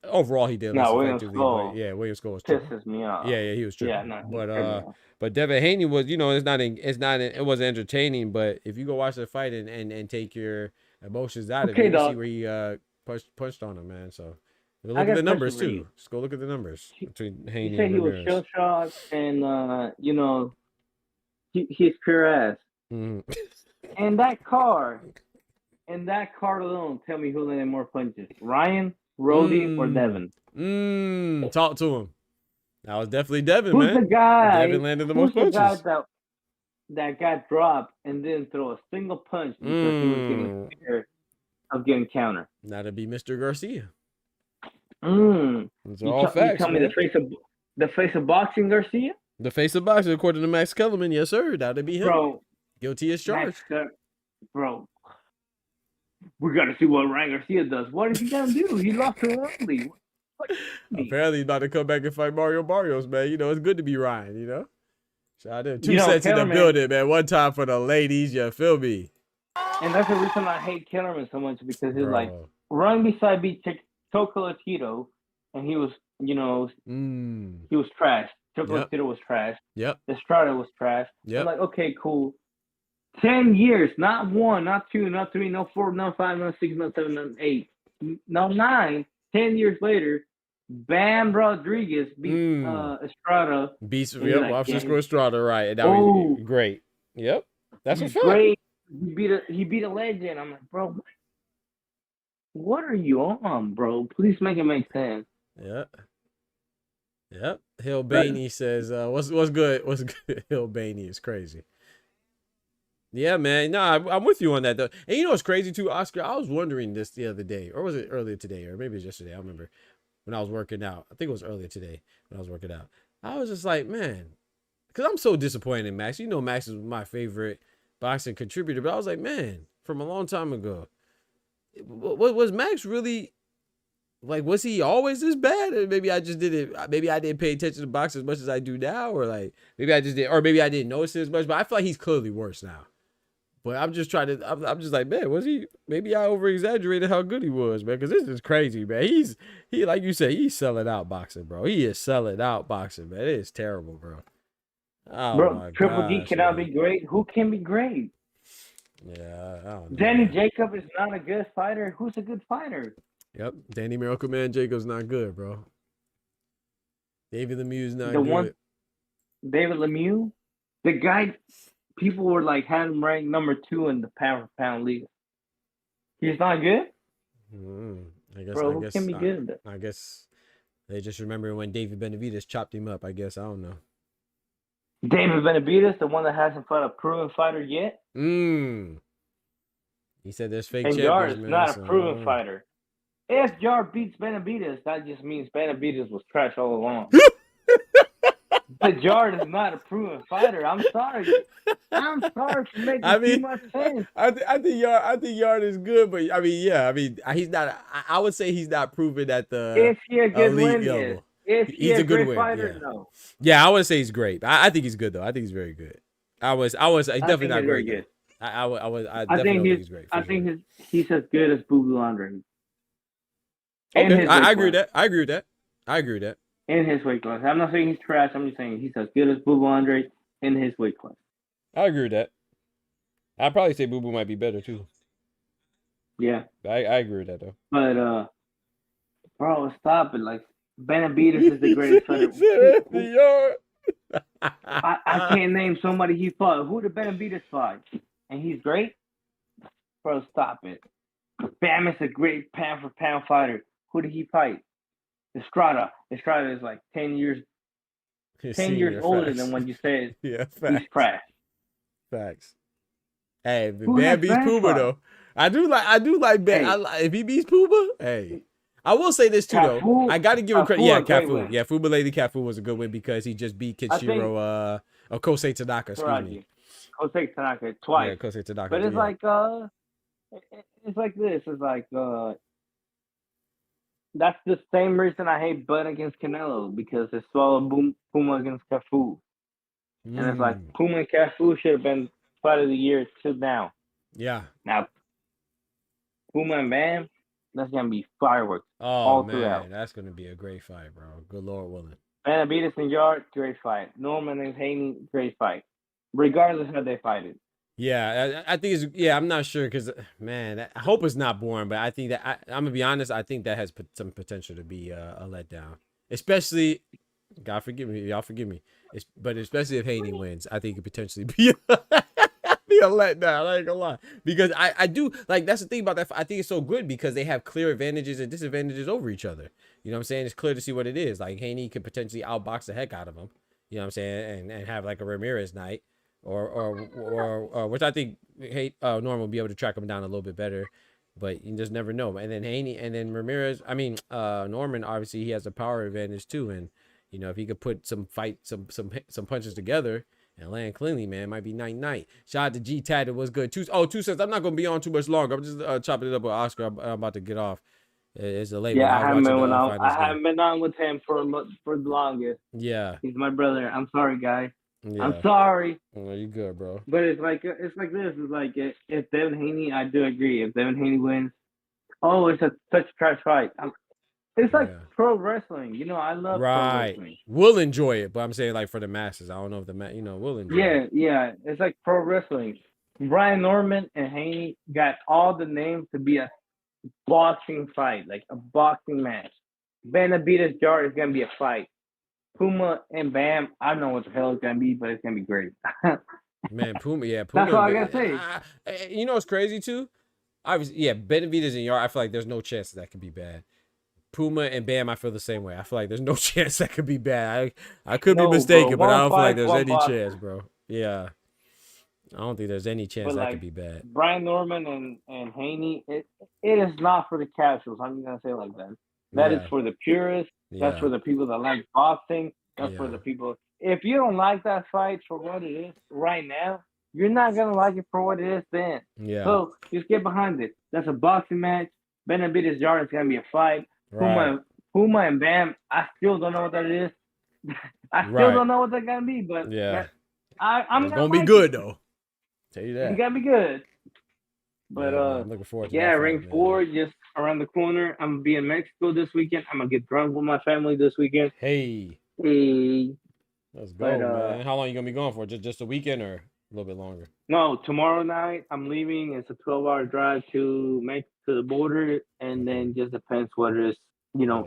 overall, he did less effectively. But yeah, William Skull was pisses me off. Yeah, he was tripping. Yeah, but Devin Haney was, you know, it wasn't entertaining. But if you go watch the fight and take your emotions out of it, you see where he punched on him, man. So. Look at the numbers too. Just go look at the numbers between Haney and Ramirez. He was shell shocked, and you know, he's pure ass. Mm-hmm. And that car alone, tell me who landed more punches: Ryan, Rody, or Devin? Talk to him. That was definitely Devin, Who's man. The guy? Devin landed the most punches. The guy that got dropped and didn't throw a single punch because he was getting scared of getting countered? That'd be Mr. Garcia. It's all facts. You tell me the face of boxing, Garcia? The face of boxing, according to Max Kellerman, yes, sir. That'd be him. Bro, guilty as charged. Bro, we got to see what Ryan Garcia does. What is he gonna do? He lost to Riley. Apparently, he's about to come back and fight Mario Barrios, man. You know, it's good to be Ryan. You know, shout out to him. Two sets in the building, man. One time for the ladies. You feel me? And that's the reason I hate Kellerman so much, because he's like run beside beat Chocolatito, and he was, you know, he was trash. Chocolatito was trash. Yep. Estrada was trash. Yep. I'm like, okay, cool. 10 years, not 1, not 2, not 3, not 4, not 5, not 6, not 7, not 8. no 9, 10 years later, Bam Rodriguez beat Estrada. Beats, And you're yep, like, off yeah, Cisco Estrada, right? And that oh, was great. Yep, that's a he's fact. great. He beat a legend. I'm like, bro, what are you on, bro? Please make it make sense. Yep. Yep. Hill Bainey says, what's good? What's good? Hill Bainey is crazy. Yeah, man. No, I'm with you on that though. And you know what's crazy too, Oscar? I was wondering this the other day, or was it earlier today, or maybe it was yesterday. I don't remember when I was working out. I think it was earlier today when I was working out. I was just like, man, because I'm so disappointed in Max. You know, Max is my favorite boxing contributor, but I was like, man, from a long time ago, was Max really like? Was he always this bad? Or maybe I just didn't. Maybe I didn't pay attention to boxing as much as I do now, or like maybe I just did, or maybe I didn't notice it as much. But I feel like he's clearly worse now. But I'm just trying to. I'm just like, man, was he? Maybe I over exaggerated how good he was, man. Because this is crazy, man. He like you said, he's selling out boxing, bro. He is selling out boxing, man. It is terrible, bro. Oh Bro, my Triple D gosh, cannot man. be great. Who can be great? Yeah, I don't know. Danny Man. Jacob is not a good fighter. Who's a good fighter? Yep, Danny Miracle Man Jacobs not good, bro. David Lemieux's not The good. one, David Lemieux, the guy, people were like had him ranked number 2 in the pound for pound league. He's not good, I guess. bro. I Who guess. can be good? I guess they just remember when David Benavidez chopped him up. I guess I don't know. David Benavidez, the one that hasn't fought a proven fighter yet. He said there's fake And champions, Yard is man. not so a I proven don't know. fighter. If Yard beats Benavidez, that just means Benavidez was trash all along. But Yard is not a proven fighter. I'm sorry. I'm sorry for making too much sense. I think Yard is good, but I mean, yeah, I mean, he's not. I would say he's not proven at the Is he a good elite win? Yes. level. Is he He's a a good great win, fighter? yeah. No. Yeah, I would say he's great. I think he's good though. I think he's very good. He's definitely not great. Good. I think definitely don't think he's great. I think he's as good as Boo Boo Andre. Okay, I agree with that. I agree with that. I agree with that. In his weight class. I'm not saying he's trash. I'm just saying he's as good as Boo Boo Andre in his weight class. I agree with that. I'd probably say Boo Boo might be better too. Yeah. I agree with that though. But bro, stop it. Like Benavidez is the greatest fighter. I can't name somebody he fought. Who did Benavidez fight? And he's great? Bro, stop it. Bam is a great pound for pound fighter. Who did he fight? Estrada. Estrada is like 10 years older than when you said yeah, he's trash. Facts. Hey, Who Bam has beats Bam Puma fought? though. I do like Bam. Hey. If he beats Puma, hey. I will say this too though. Cafu- I gotta give him credit. Cafu Yeah, a great Cafu. win. Yeah, Fuba Lady Cafu was a good win because he just beat Kenshiro Kosei Tanaka, excuse me. Kosei Tanaka twice. Yeah, Kosei Tanaka. But it's yeah. like it's like this. It's like that's the same reason I hate Bud against Canelo, because it's swallowed Puma against Cafu. And it's like Puma and Cafu should have been fight of the year till now. Yeah. Now Puma and Bam, that's gonna be fireworks. Oh all man, throughout. that's gonna be a great fight, bro. Good Lord willing. Benavidez and Yard, great fight. Norman and Haney, great fight. Regardless of how they fight it. Yeah, I think it's. Yeah, I'm not sure because man, I hope it's not boring. But I think that I'm gonna be honest. I think that has some potential to be a letdown, especially. God forgive me, y'all forgive me. But especially if Haney wins, I think it could potentially be be a letdown. I ain't gonna lie, because I do like that's the thing about that. I think it's so good because they have clear advantages and disadvantages over each other. You know what I'm saying? It's clear to see what it is. Like Haney could potentially outbox the heck out of him. You know what I'm saying? And have like a Ramirez night. Or which I think Norman will be able to track him down a little bit better, but you just never know. And then Haney and then Ramirez, Norman, obviously he has a power advantage too, and you know if he could put some punches together and land cleanly, man, it might be night. Shout out to G Tad, it was good. 2 cents. I'm not gonna be on too much longer. I'm just chopping it up with Oscar. I'm about to get off. It's a late one. Yeah, I haven't been on with him for the longest. Yeah, he's my brother. I'm sorry, guys. yeah. I'm sorry. Oh, you good, bro? But it's like this. It's like if Devin Haney, I do agree. If Devin Haney wins, it's such a trash fight. It's like pro wrestling. You know, I love pro wrestling. We'll enjoy it, but I'm saying like for the masses. I don't know if we'll enjoy it. Yeah. It's like pro wrestling. Brian Norman and Haney got all the names to be a boxing fight, like a boxing match. Benavidez Jar is gonna be a fight. Puma and Bam, I don't know what the hell it's gonna be, but it's gonna be great. Man, Puma, yeah, Puma. That's all I gotta say. You know what's crazy too? Yeah, Benavidez and Yard. I feel like there's no chance that could be bad. Puma and Bam, I feel the same way. I feel like there's no chance that could be bad. I could be mistaken, but I don't feel like there's any chance, bro. Yeah, I don't think there's any chance that could be bad. Brian Norman and Haney, it is not for the casuals. I'm gonna say it like that. That is for the purists. That's for the people that like boxing. That's for the people. If you don't like that fight for what it is right now, you're not gonna like it for what it is then. Yeah. So just get behind it. That's a boxing match. Benavidez Jar is gonna be a fight. Right. Puma and Bam, I still don't know what that is. I still don't know what that's gonna be, but I'm it's gonna be good though. Tell you that. It's gonna be good. But I'm looking forward to ring 4 just around the corner. I'm gonna be in Mexico this weekend. I'm gonna get drunk with my family this weekend. Hey. Let's go, man. How long you gonna be going for? Just a weekend or a little bit longer? No, tomorrow night I'm leaving. It's a 12-hour drive to the border, and then just depends what it is,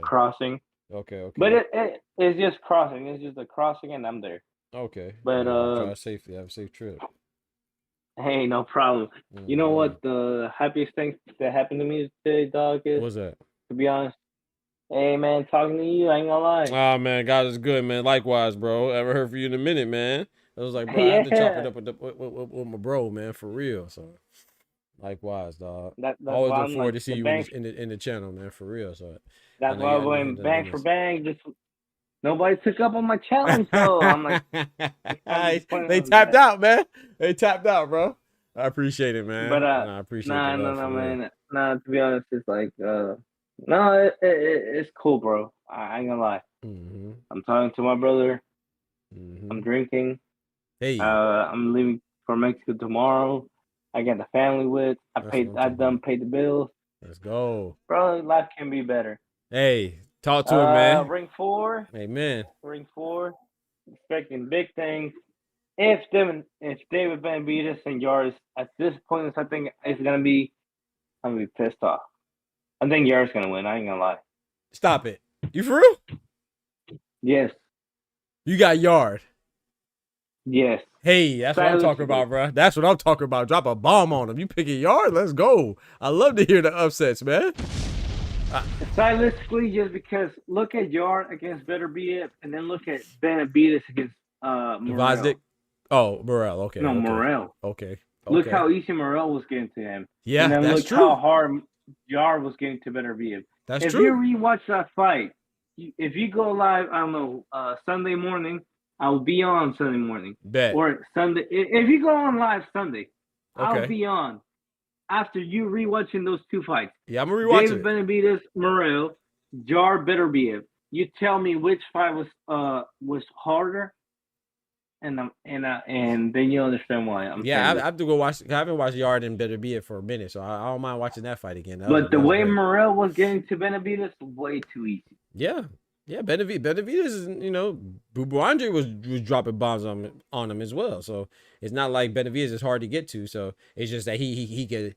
crossing. Okay. But it's just crossing. It's just a crossing, and I'm there. Okay. But drive safely. Have a safe trip. Hey, no problem. You know what the happiest thing that happened to me today, dog, is? What's that? To be honest. Hey, man, talking to you, I ain't gonna lie. Oh, man, God is good, man. Likewise, bro. Haven't heard from you in a minute, man. I was like, bro, I have to chop it up with my bro, man, for real. So, likewise, dog. Always look forward to see you in the channel, man, for real. So that's why I'm going bang for bang. Just nobody took up on my challenge, so I'm like, they tapped out, man. They tapped out, bro. I appreciate it, man. But I appreciate it. No, man. Nah, to be honest, it's like, no, it's cool, bro. I ain't gonna lie. Mm-hmm. I'm talking to my brother. Mm-hmm. I'm drinking. Hey. I'm leaving for Mexico tomorrow. I got the family with. I done paid the bills. Let's go, bro. Life can be better. Hey, talk to him, man. Ring 4. Amen. Ring 4. Expecting big things. If David Benavidez and Yaris at this point, I think I'm gonna be pissed off. I think Yaris gonna win. I ain't gonna lie. Stop it. You for real? Yes. You got Yard. Yes. Hey, that's what I'm talking about, bro. That's what I'm talking about. Drop a bomb on him. You picking Yard? Let's go. I love to hear the upsets, man. Stylistically, just because look at Yard against Beterbiev and then look at Benavidez against Morel. Oh, Morel. Okay. No, Morel. Okay. Look how easy Morel was getting to him. Yeah, and then that's look true. how hard Yard was getting to Beterbiev. That's true. If you rewatch that fight, if you go live, I don't know, Sunday morning, I'll be on Sunday morning. Bet. Or Sunday. If you go on live Sunday, okay. I'll be on. After you rewatching those two fights. Yeah, I'm gonna rewatch David Benavidez, Morel, Jar Beterbiev. You tell me which fight was harder, and then you understand why. I have to go watch. I haven't watched Yard and Beterbiev for a minute, so I don't mind watching that fight again. But the way Morel was getting to Benavidez was way too easy. Yeah. Benavidez is, Bubu Andre was dropping bombs on him as well. So it's not like Benavidez is hard to get to. So it's just that he could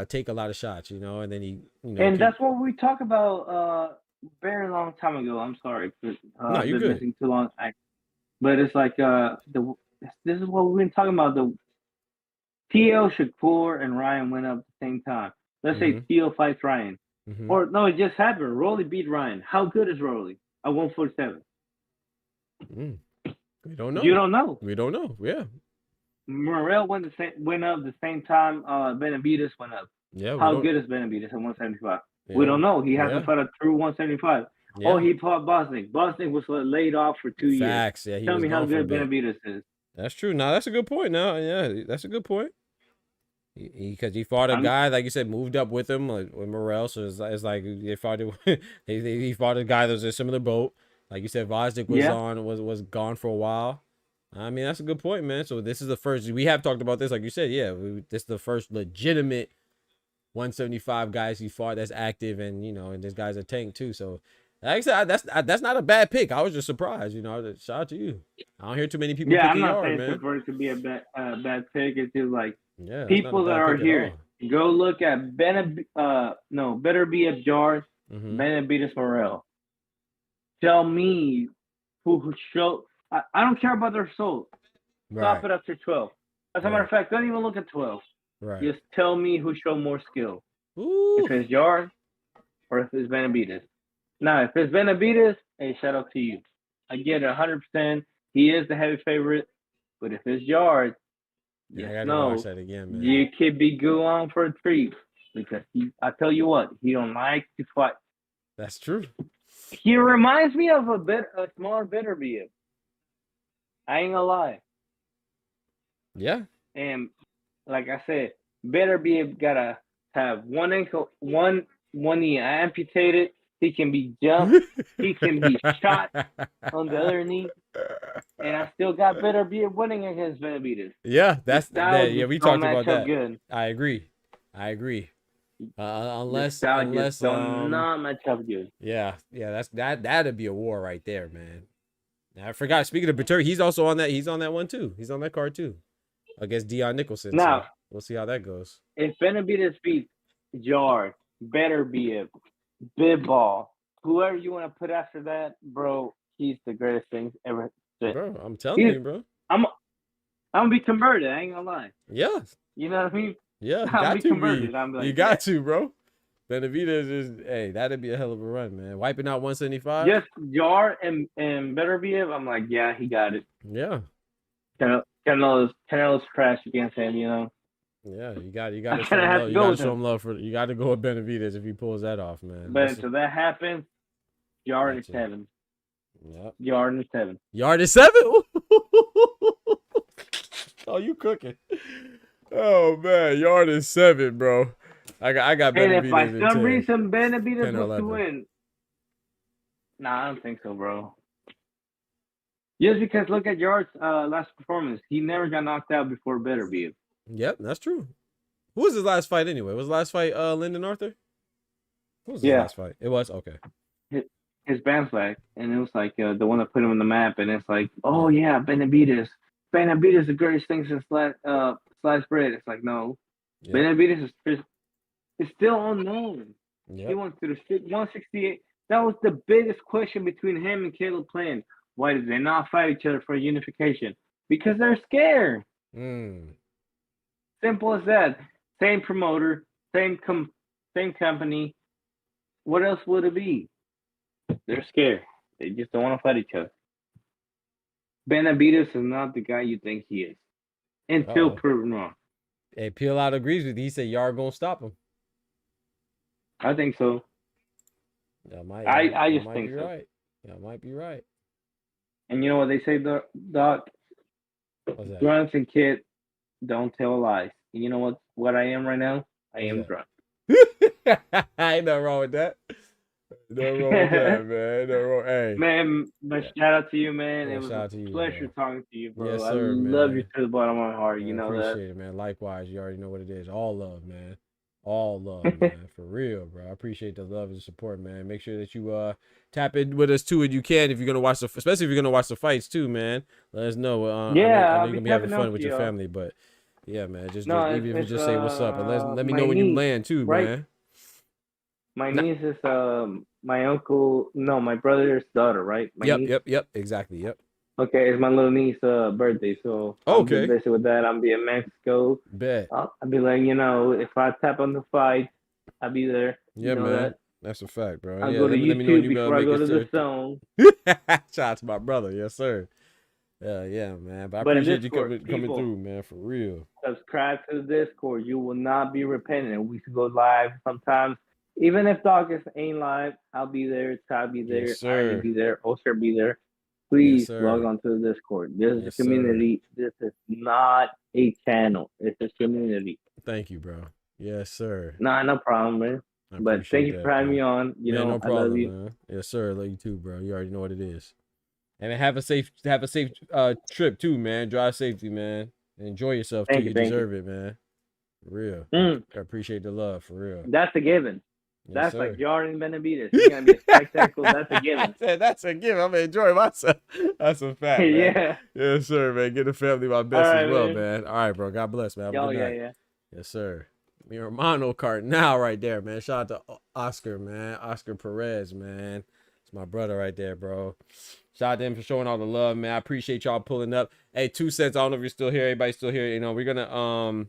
take a lot of shots, and then he. That's what we talked about very long time ago. I'm sorry, but no, you're good. Missing too long. But it's like this is what we've been talking about. The Teo, Shakur, and Ryan went up at the same time. Let's say Teo fights Ryan. Mm-hmm. Or no, it just happened. Rolly beat Ryan. How good is Rolly at 147? We don't know. You don't know. We don't know. Yeah. Morel went up the same time Benavidez went up. Yeah. How good is Benavidez at 175? Yeah. We don't know. He hasn't fought a true 175. Yeah. Oh, he fought Bosnick. Bosnick was laid off for 2 years. Facts. Yeah. Tell me how good Benavidez is. That's true. No, that's a good point. Now, yeah, that's a good point. Because he fought a guy, like you said, moved up with him, like with Morel. So it's like he fought he fought a guy that was in a similar boat. Like you said, Vosdick was gone for a while. I mean, that's a good point, man. So this is the first we have talked about this, like you said. Yeah, this is the first legitimate 175 guys he fought that's active, and and this guy's a tank too. So like I said, that's not a bad pick. I was just surprised. Shout out to you. I don't hear too many people. Yeah, I'm not saying for it to be a bad pick. It's just like people that are here, Go look at Better Be a Jar, Benavides Morel. Tell me who showed. I don't care about their soul. Stop it after 12. As a matter of fact, don't even look at 12. Right. Just tell me who showed more skill. Ooh. If it's Jar or if it's Benavides. Now, if it's Benavides, hey, shout out to you. I get it 100%. He is the heavy favorite. But if it's Jar, I gotta watch that again, man. you could be going for a treat. Because I tell you what, he don't like to fight. That's true. He reminds me of a smaller Beterbiev. I ain't gonna lie. Yeah. And like I said, Beterbiev gotta have one ankle, one knee amputated. He can be jumped. He can be shot on the other knee. And I still got Beterbiev winning against Benavides. Yeah, we talked about that. Good. I agree. Unless not match up good. Yeah, that'd be a war right there, man. I forgot. Speaking of Beterbiev, he's also on that. He's on that one too. He's on that card too, against Dion Nicholson. Now, so we'll see how that goes. If Benavides beats Jar, Beterbiev, Bidball, whoever you want to put after that, bro, he's the greatest thing ever. Bro, I'm telling you, bro. I'm gonna be converted. I ain't gonna lie. Yeah. You know what I mean? Yeah, got to be. You got to, bro. Benavides is, that'd be a hell of a run, man. Wiping out 175. Just Jar and Beterbiev, I'm like, yeah, he got it. Yeah. Canelo's trash against him, you know. Yeah, you got to show him love. You got to show him love you got to go with Benavides if he pulls that off, man. But until that happens, Yard is 7. Yep. Yard is 7. Yard is 7? Oh, you cooking. Oh, man. Yard is 7, bro. I got Benavides. And if by some reason Benavides was to win, nah, I don't think so, bro. Just because look at Yard's last performance. He never got knocked out before Beterbiev. Yep, that's true. Who was his last fight anyway? Was the last fight Lyndon Arthur? Who was his last fight? It was? Okay. His band flag, and it was like the one that put him on the map, and it's like, oh yeah, Benavides. Benavides is the greatest thing since sliced bread. It's like, no. Yep. Benavides is still unknown. Yep. He went to the 168. That was the biggest question between him and Caleb Plant. Why did they not fight each other for unification? Because they're scared. Simple as that. Same promoter, same company. What else would it be? They're scared. They just don't want to fight each other. Benavides is not the guy you think he is. Until proven wrong. Hey, Peel out agrees with you. He said Yard gonna stop him. I think so. I just think so. Right. That might be right. And you know what they say, Doc? What's that? Drunks and kids don't tell lies. And you know what I am right now? I am drunk. Ain't nothing wrong with that. No wrong with that, man. No wrong. Hey. Man, but shout out to you, man. Yeah, it was a you, pleasure man. talking to you, bro. Yes, sir, I love you to the bottom of my heart. Man, you know appreciate that. It, man. Likewise, you already know what it is. All love, man. All love, man. For real, bro. I appreciate the love and support, man. Make sure that you tap in with us too if you can. If you're gonna watch especially if you're gonna watch the fights too, man. Let us know. I know you're gonna be having fun with your family, but yeah, man. Just even if you just say what's up and let me know when you land too, right? Man. My niece is my brother's daughter, right? Yep, exactly, yep. Okay, it's my little niece's birthday, so I'll be busy with that. I'll be in Mexico. Bet. I'll be like, if I tap on the fight, I'll be there. Yeah, man. That's a fact, bro. I'll go to YouTube before I go to the zone. Shout out to my brother, yes, sir. Yeah, man. But I appreciate you coming through, man, for real. Subscribe to the Discord. You will not be repentant. We should go live sometimes. Even if Dawkins ain't live, I'll be there. Ty be there. Yes, sir. I'll be there. Oscar be there. Please log on to the Discord. This is a community. Sir. This is not a channel. It's a community. Thank you, bro. Yes, sir. Nah, no problem, man. But thank you for having me on. No problem, I love you. Man. Yes, sir. I love you too, bro. You already know what it is. And have a safe trip too, man. Drive safely, man. Enjoy yourself too. You deserve it, man. For real. I appreciate the love, for real. That's a given. That's like Jordan Benavides. It's gonna be a spectacle. That's a given. That's a given. I'm gonna enjoy myself. That's a fact. Man. Yeah. Yes, sir, man. Get the family my best as well, man. All right, bro. God bless, man. Yeah. Yes, sir. Mi hermano Cardinal right there, man. Shout out to Oscar, man. Oscar Perez, man. It's my brother right there, bro. Shout out to him for showing all the love, man. I appreciate y'all pulling up. Hey, 2 cents. I don't know if you're still here. Everybody's still here. You know, we're gonna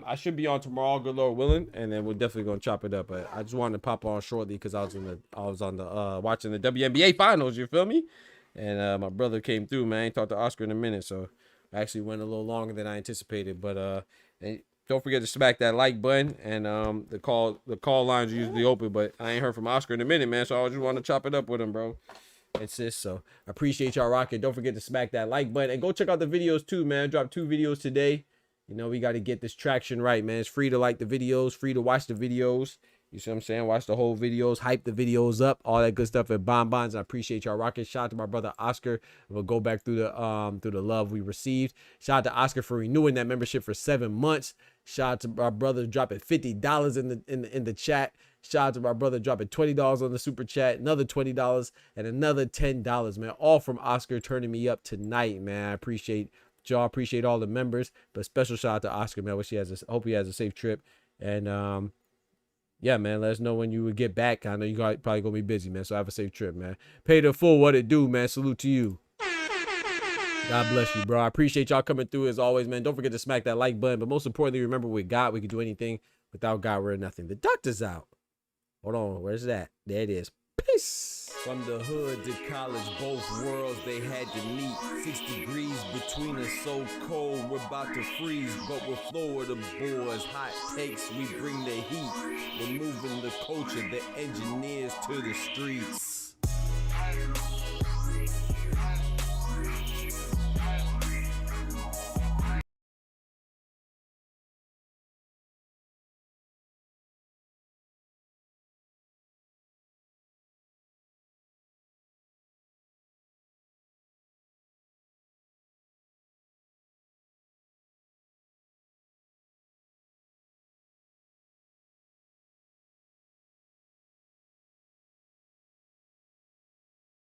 I should be on tomorrow, good Lord willing, and then we're definitely gonna chop it up. But I just wanted to pop on shortly because I was on the watching the WNBA finals. You feel me? And my brother came through, man. I ain't talked to Oscar in a minute, so I actually went a little longer than I anticipated. But and don't forget to smack that like button, and the call lines are usually open, but I ain't heard from Oscar in a minute, man. So I just want to chop it up with him, bro. It's this. So I appreciate y'all rocking. Don't forget to smack that like button and go check out the videos too, man. I dropped 2 videos today. You know, we got to get this traction right, man. It's free to like the videos, free to watch the videos. You see what I'm saying? Watch the whole videos, hype the videos up, all that good stuff at Bonbons. I appreciate y'all rocking. Shout out to my brother Oscar. We'll go back through the love we received. Shout out to Oscar for renewing that membership for 7 months. Shout out to my brother dropping $50 in the chat. Shout out to my brother dropping $20 on the super chat, another $20 and another $10, man. All from Oscar turning me up tonight, man. I appreciate y'all. Appreciate all the members, but special shout out to Oscar, man. Hope he has a safe trip. And yeah, man, let us know when you would get back. I know you probably gonna be busy, man. So have a safe trip, man. Pay the full, what it do, man. Salute to you. God bless you, bro. I appreciate y'all coming through as always, man. Don't forget to smack that like button. But most importantly, remember with God, we can do anything. Without God, we're nothing. The doctor's out. Hold on, where's that? There it is. Peace. From the hood to college, both worlds they had to meet. 6 degrees between us, so cold, we're about to freeze. But we're Florida boys, hot takes, we bring the heat. We're moving the culture, the engineers to the streets.